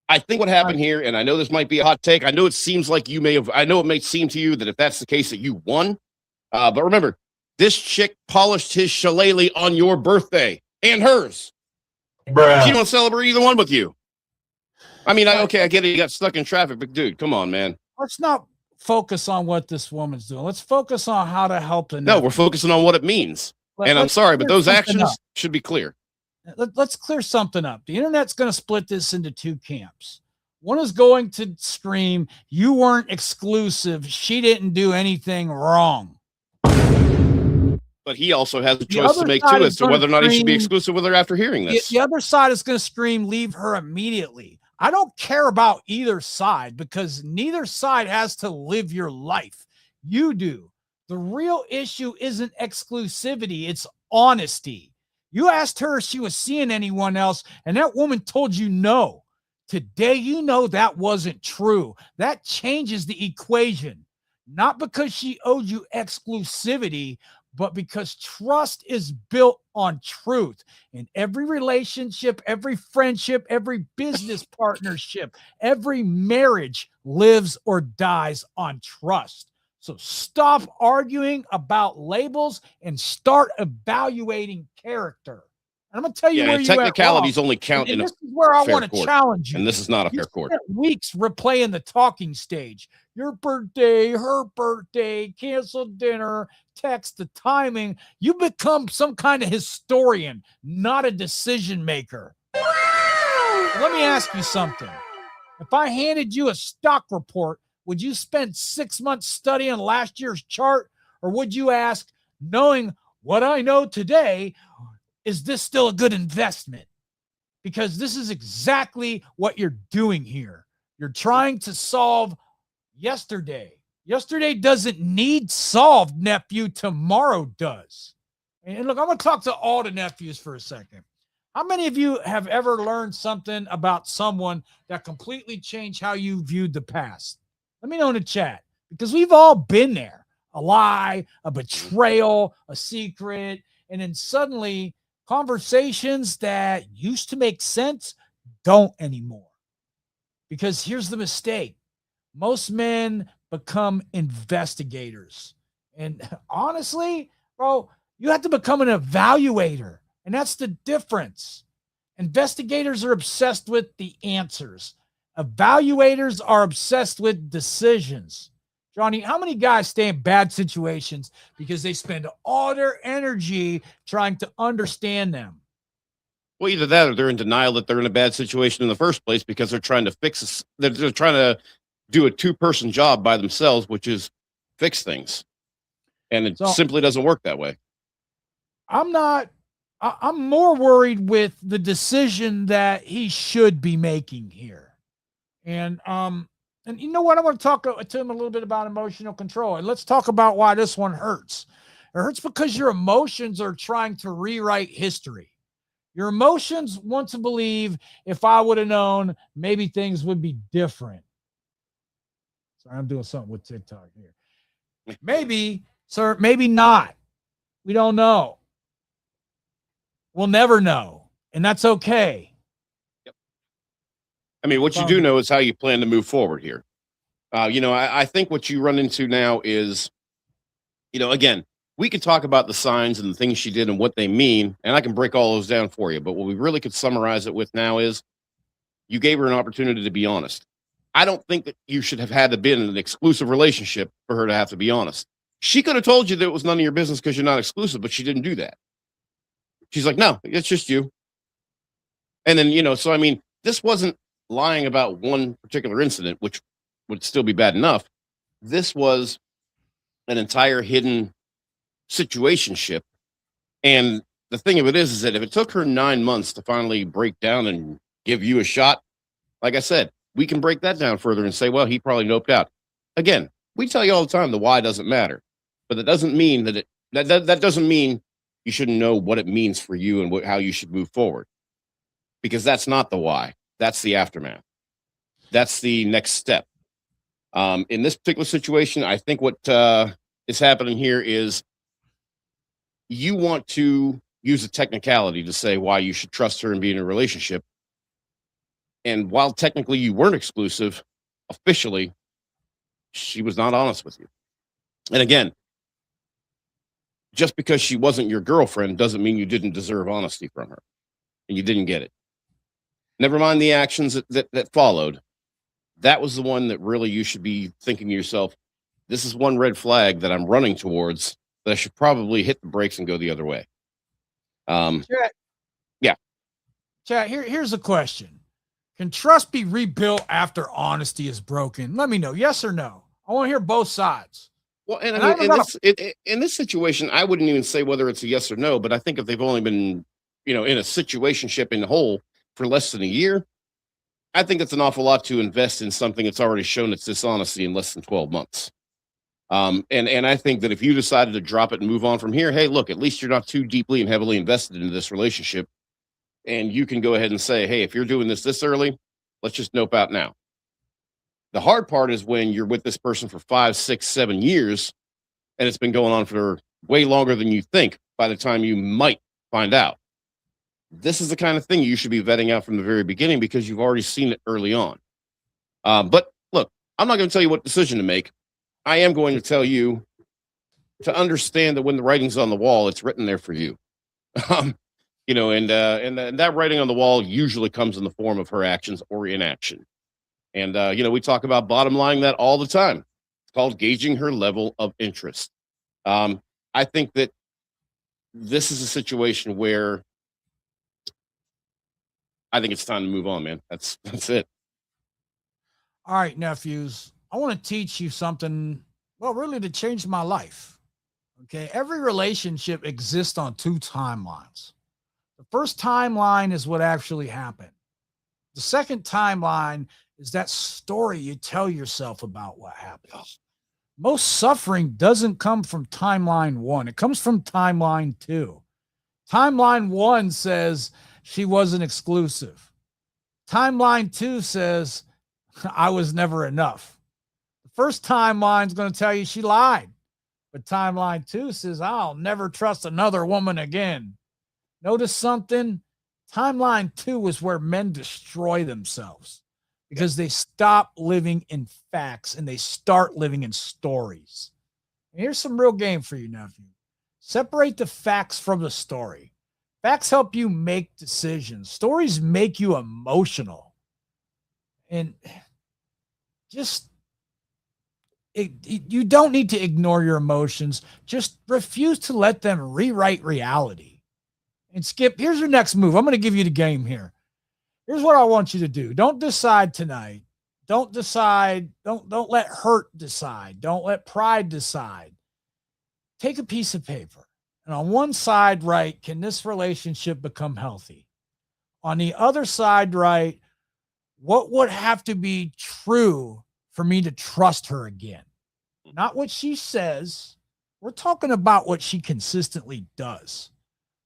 I think what happened here, and I know this might be a hot take. I know it seems like I know it may seem to you that if that's the case that you won. But remember, this chick polished his shillelagh on your birthday and hers. Bruh. She don't celebrate either one with you. I mean, okay, I get it. You got stuck in traffic, but dude, come on, man. Let's not focus on what this woman's doing. Let's focus on how to help the No, nephew. we're focusing on what it means. And I'm sorry, but those actions should be clear. Let's clear something up. The internet's going to split this into two camps. One is going to scream, you weren't exclusive. She didn't do anything wrong. But he also has a choice to make too as to whether or not he should be exclusive with her after hearing this. The other side is going to scream, leave her immediately. I don't care about either side because neither side has to live your life. You do. The real issue isn't exclusivity, it's honesty. You asked her if she was seeing anyone else, and that woman told you no. Today, you know that wasn't true. That changes the equation. Not because she owed you exclusivity, but because trust is built on truth. In every relationship, every friendship, every business partnership, every marriage lives or dies on trust. So stop arguing about labels and start evaluating character. And I'm going to tell you where you technicalities only count in this is where I want to challenge you. And this is not a fair court. Weeks replaying the talking stage. Your birthday, her birthday, canceled dinner, text, the timing. You become some kind of historian, not a decision maker. Let me ask you something. If I handed you a stock report, would you spend 6 months studying last year's chart? Or would you ask, knowing what I know today, is this still a good investment? Because this is exactly what you're doing here. You're trying to solve yesterday. Yesterday doesn't need solved, nephew. Tomorrow does. And look, I'm going to talk to all the nephews for a second. How many of you have ever learned something about someone that completely changed how you viewed the past? Let me know in the chat, because we've all been there. A lie, a betrayal, a secret, and then suddenly conversations that used to make sense don't anymore. Because here's the mistake. Most men become investigators. And honestly, bro, you have to become an evaluator. And that's the difference. Investigators are obsessed with the answers. Evaluators are obsessed with decisions. Johnny, how many guys stay in bad situations because they spend all their energy trying to understand them? Well, either that or they're in denial that they're in a bad situation in the first place because they're trying to fix this. They're trying to do a two-person job by themselves, which is fix things. And it simply doesn't work that way. I'm more worried with the decision that he should be making here. And you know what? I want to talk to him a little bit about emotional control. And let's talk about why this one hurts. It hurts because your emotions are trying to rewrite history. Your emotions want to believe, if I would have known, maybe things would be different. Sorry, I'm doing something with TikTok here. Maybe, sir, maybe not. We don't know. We'll never know. And that's okay. I mean, what you do know is how you plan to move forward here. I think what you run into now is, again, we could talk about the signs and the things she did and what they mean, and I can break all those down for you. But what we really could summarize it with now is you gave her an opportunity to be honest. I don't think that you should have had to be in an exclusive relationship for her to have to be honest. She could have told you that it was none of your business because you're not exclusive, but she didn't do that. She's like, no, it's just you. And then, so I mean, this wasn't lying about one particular incident, which would still be bad enough. This was an entire hidden situationship. And the thing of it is that if it took her 9 months to finally break down and give you a shot, like I said, we can break that down further and say, well, he probably noped out. Again, we tell you all the time the why doesn't matter, but that doesn't mean that doesn't mean you shouldn't know what it means for you and how you should move forward, because that's not the why. That's the aftermath. That's the next step. In this particular situation, I think what is happening here is you want to use a technicality to say why you should trust her and be in a relationship. And while technically you weren't exclusive, officially, she was not honest with you. And again, just because she wasn't your girlfriend doesn't mean you didn't deserve honesty from her and you didn't get it. Never mind the actions that followed. That was the one that really you should be thinking to yourself, this is one red flag that I'm running towards that I should probably hit the brakes and go the other way. Chat, Yeah. Chat, here's a question. Can trust be rebuilt after honesty is broken? Let me know. Yes or no? I want to hear both sides. Well, and And I I mean, don't in this situation, I wouldn't even say whether it's a yes or no, but I think if they've only been, in a situationship in the whole for less than a year, I think it's an awful lot to invest in something that's already shown its dishonesty in less than 12 months. And I think that if you decided to drop it and move on from here, hey, look, at least you're not too deeply and heavily invested into this relationship. And you can go ahead and say, hey, if you're doing this early, let's just nope out now. The hard part is when you're with this person for 5, 6, 7 years, and it's been going on for way longer than you think by the time you might find out. This is the kind of thing you should be vetting out from the very beginning because you've already seen it early on. But look, I'm not going to tell you what decision to make. I am going to tell you to understand that when the writing's on the wall, it's written there for you. And that writing on the wall usually comes in the form of her actions or inaction. And we talk about bottom lining that all the time. It's called gauging her level of interest. I think that this is a situation where I think it's time to move on, man. That's it. All right, nephews. I want to teach you something, well, really to change my life. Okay. Every relationship exists on two timelines. The first timeline is what actually happened. The second timeline is that story you tell yourself about what happened. Most suffering doesn't come from timeline one. It comes from timeline two. Timeline one says she wasn't exclusive. Timeline two says I was never enough. The first timeline is going to tell you she lied. But timeline two says I'll never trust another woman again. Notice something? Timeline two is where men destroy themselves because they stop living in facts and they start living in stories. And here's some real game for you, nephew. Separate the facts from the story. Facts help you make decisions. Stories make you emotional. And you don't need to ignore your emotions. Just refuse to let them rewrite reality. And Skip, here's your next move. I'm going to give you the game here. Here's what I want you to do. Don't decide tonight. Don't decide. Don't let hurt decide. Don't let pride decide. Take a piece of paper. And on one side, write, can this relationship become healthy? On the other side, write, what would have to be true for me to trust her again? Not what she says. We're talking about what she consistently does.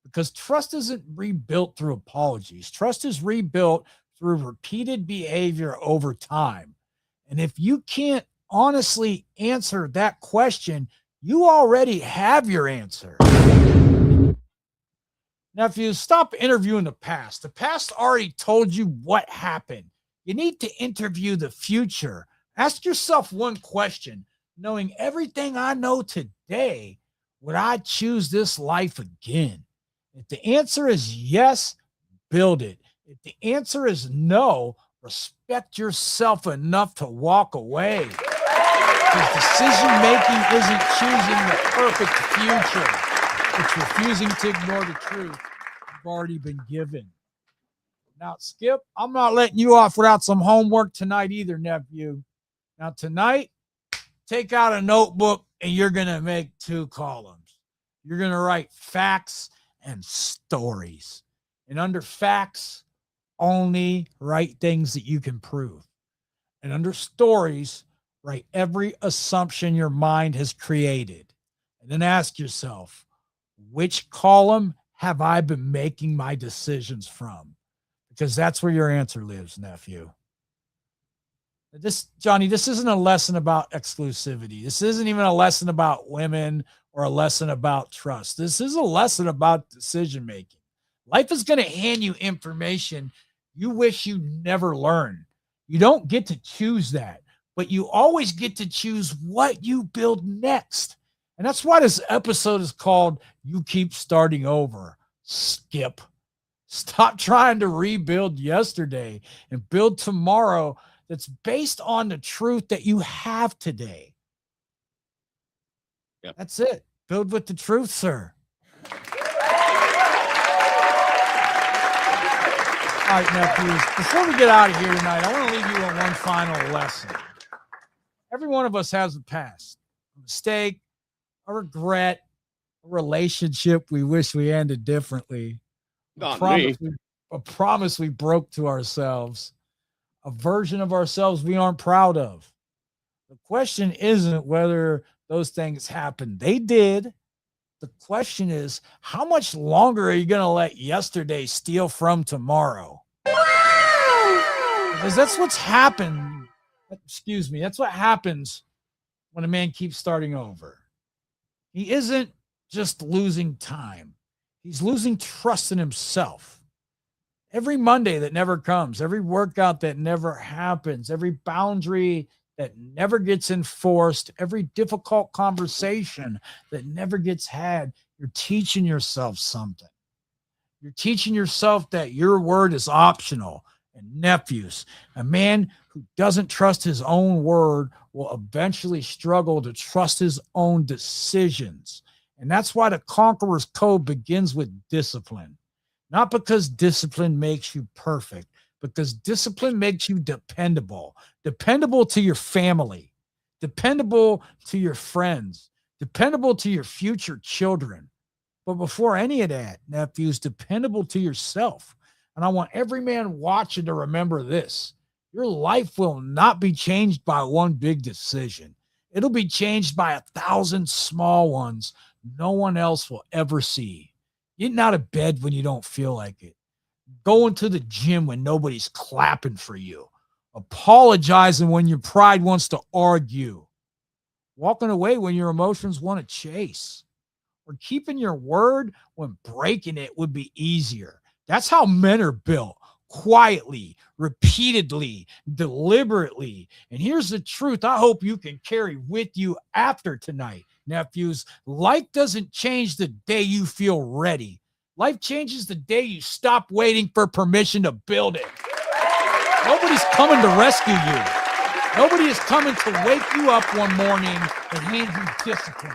Because trust isn't rebuilt through apologies. Trust is rebuilt through repeated behavior over time. And if you can't honestly answer that question, you already have your answer. Nephews, stop interviewing the past. The past already told you what happened. You need to interview the future. Ask yourself one question. Knowing everything I know today, would I choose this life again? If the answer is yes, build it. If the answer is no, respect yourself enough to walk away. Because decision making isn't choosing the perfect future. It's refusing to ignore the truth you've already been given. Now, Skip, I'm not letting you off without some homework tonight either, nephew. Now, tonight, take out a notebook and you're going to make 2 columns. You're going to write facts and stories. And under facts, only write things that you can prove. And under stories, write every assumption your mind has created. And then ask yourself, which column have I been making my decisions from? Because that's where your answer lives, nephew. Johnny, this isn't a lesson about exclusivity. This isn't even a lesson about women or a lesson about trust. This is a lesson about decision making. Life is going to hand you information you wish you never learned. You don't get to choose that, but you always get to choose what you build next. And that's why this episode is called You Keep Starting Over. Skip. Stop trying to rebuild yesterday and build tomorrow that's based on the truth that you have today. Yep. That's it. Build with the truth, sir. All right, nephews, before we get out of here tonight, I want to leave you on one final lesson. Every one of us has a past, a mistake, a regret, a relationship we wish we ended differently, Not me. a promise we broke to ourselves, a version of ourselves we aren't proud of. The question isn't whether those things happened. They did. The question is, how much longer are you going to let yesterday steal from tomorrow? Because that's what's happened. Excuse me. That's what happens when a man keeps starting over. He isn't just losing time. He's losing trust in himself. Every Monday that never comes, every workout that never happens, every boundary that never gets enforced, every difficult conversation that never gets had, you're teaching yourself something. You're teaching yourself that your word is optional. And nephews, a man who doesn't trust his own word will eventually struggle to trust his own decisions. And that's why the Conqueror's Code begins with discipline. Not because discipline makes you perfect, because discipline makes you dependable to your family, dependable to your friends, dependable to your future children. But before any of that, nephews, dependable to yourself. And I want every man watching to remember this. Your life will not be changed by one big decision. It'll be changed by 1,000 small ones no one else will ever see. Getting out of bed when you don't feel like it. Going to the gym when nobody's clapping for you. Apologizing when your pride wants to argue. Walking away when your emotions want to chase. Or keeping your word when breaking it would be easier. That's how men are built. Quietly, repeatedly, deliberately. And here's the truth I hope you can carry with you after tonight, nephews. Life doesn't change the day you feel ready. Life changes the day you stop waiting for permission to build it. Nobody's coming to rescue you. Nobody is coming to wake you up one morning and hand you discipline.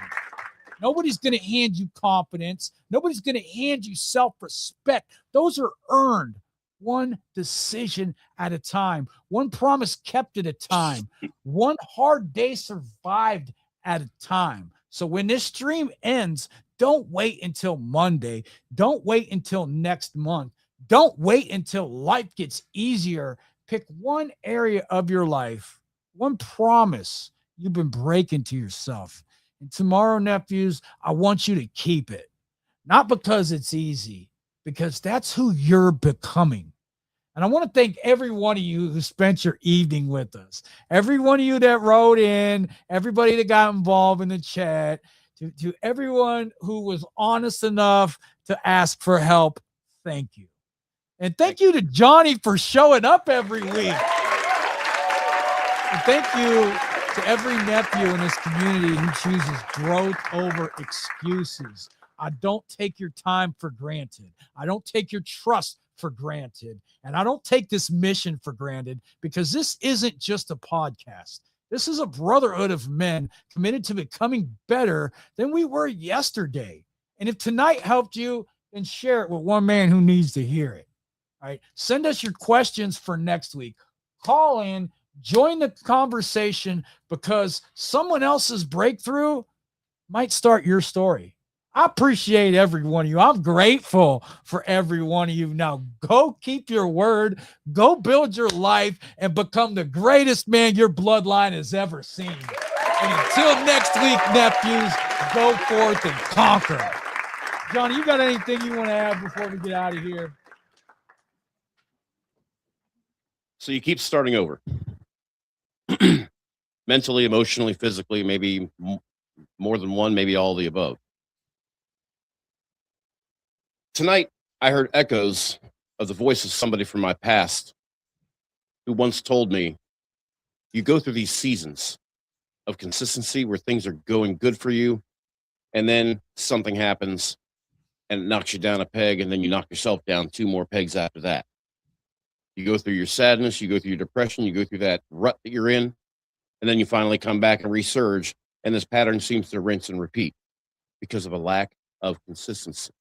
Nobody's going to hand you confidence. Nobody's going to hand you self-respect. Those are earned one decision at a time, one promise kept at a time, one hard day survived at a time. So when this stream ends, don't wait until Monday. Don't wait until next month. Don't wait until life gets easier. Pick one area of your life, one promise you've been breaking to yourself. And tomorrow, nephews, I want you to keep it. Not because it's easy, because that's who you're becoming. And I want to thank every one of you who spent your evening with us. Every one of you that wrote in, everybody that got involved in the chat, to everyone who was honest enough to ask for help. Thank you. And thank you to Johnny for showing up every week. And thank you to every nephew in this community who chooses growth over excuses. I don't take your time for granted. I don't take your trust for granted. And I don't take this mission for granted, because this isn't just a podcast. This is a brotherhood of men committed to becoming better than we were yesterday. And if tonight helped you, then share it with one man who needs to hear it. All right. Send us your questions for next week. Call in. Join the conversation, because someone else's breakthrough might start your story. I appreciate every one of you. I'm grateful for every one of you. Now go keep your word, go build your life, and become the greatest man your bloodline has ever seen. And until next week, nephews, go forth and conquer. Johnny, you got anything you want to add before we get out of here? So you keep starting over. Mentally, emotionally, physically, maybe more than one, maybe all of the above. Tonight, I heard echoes of the voice of somebody from my past who once told me, you go through these seasons of consistency where things are going good for you, and then something happens and it knocks you down a peg, and then you knock yourself down 2 more pegs after that. You go through your sadness, you go through your depression, you go through that rut that you're in, and then you finally come back and resurge, and this pattern seems to rinse and repeat because of a lack of consistency.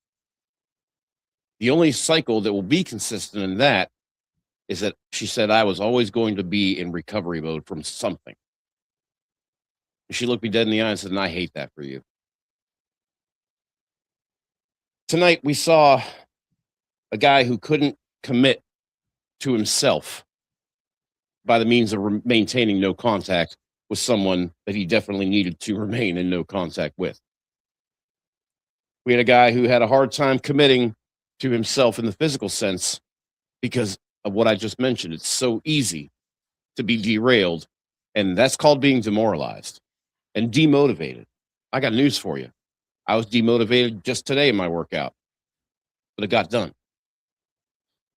The only cycle that will be consistent in that is that she said, I was always going to be in recovery mode from something. And she looked me dead in the eye and said, and I hate that for you. Tonight, we saw a guy who couldn't commit to himself by the means of maintaining no contact with someone that he definitely needed to remain in no contact with. We had a guy who had a hard time committing to himself in the physical sense because of what I just mentioned. It's so easy to be derailed, and that's called being demoralized and demotivated. I got news for you. I was demotivated just today in my workout, but it got done.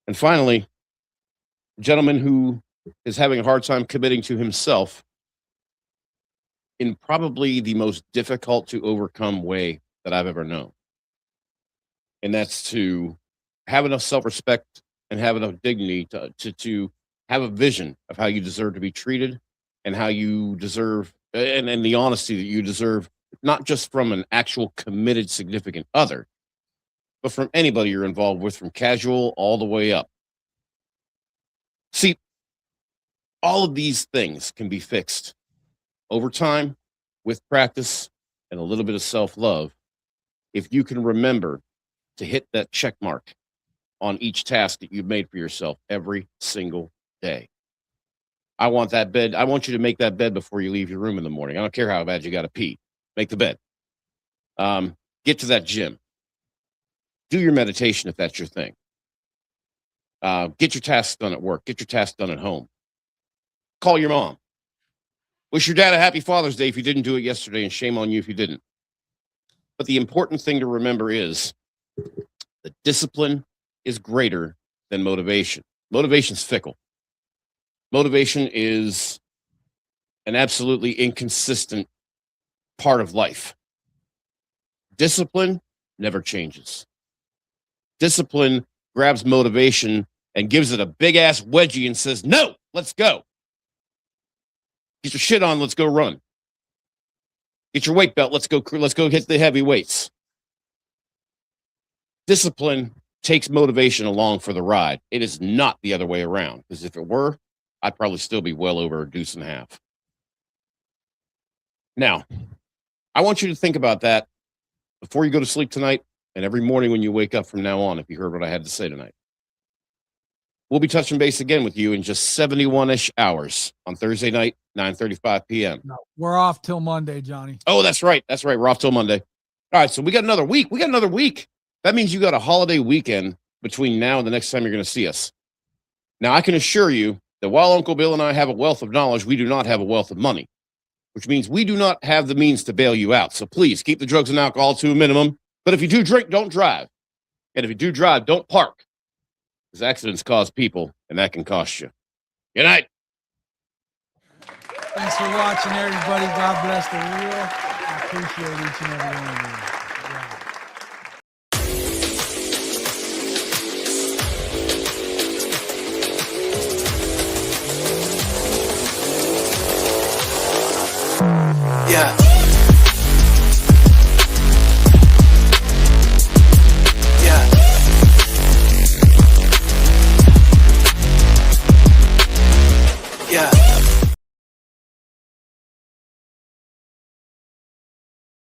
And finally, a gentleman who is having a hard time committing to himself in probably the most difficult to overcome way that I've ever known. And that's to have enough self-respect and have enough dignity to have a vision of how you deserve to be treated and how you deserve, and the honesty that you deserve, not just from an actual committed significant other, but from anybody you're involved with, from casual all the way up. See, all of these things can be fixed over time with practice and a little bit of self-love if you can remember to hit that check mark on each task that you've made for yourself every single day. I want that bed. I want you to make that bed before you leave your room in the morning. I don't care how bad you got to pee. Make the bed. Get to that gym. Do your meditation if that's your thing. Get your tasks done at work. Get your tasks done at home. Call your mom. Wish your dad a happy Father's Day if you didn't do it yesterday, and shame on you if you didn't. But the important thing to remember is that discipline is greater than motivation. Motivation's fickle. Motivation is an absolutely inconsistent part of life. Discipline never changes. Discipline grabs motivation and gives it a big ass wedgie and says, no, let's go. Get your shit on, let's go run. Get your weight belt, let's go hit the heavy weights. Discipline takes motivation along for the ride. It is not the other way around, because if it were, I'd probably still be well over a deuce and a half. Now, I want you to think about that before you go to sleep tonight and every morning when you wake up from now on, if you heard what I had to say tonight. We'll be touching base again with you in just 71-ish hours on Thursday night, 9:35 p.m. No, we're off till Monday, Johnny. Oh, that's right. That's right. We're off till Monday. All right, so we got another week. That means you got a holiday weekend between now and the next time you're going to see us. Now, I can assure you that while Uncle Bill and I have a wealth of knowledge, we do not have a wealth of money, which means we do not have the means to bail you out. So please keep the drugs and alcohol to a minimum. But if you do drink, don't drive. And if you do drive, don't park. Because accidents cause people, and that can cost you. Good night. Thanks for watching, everybody. God bless the real. I appreciate each and every one of you.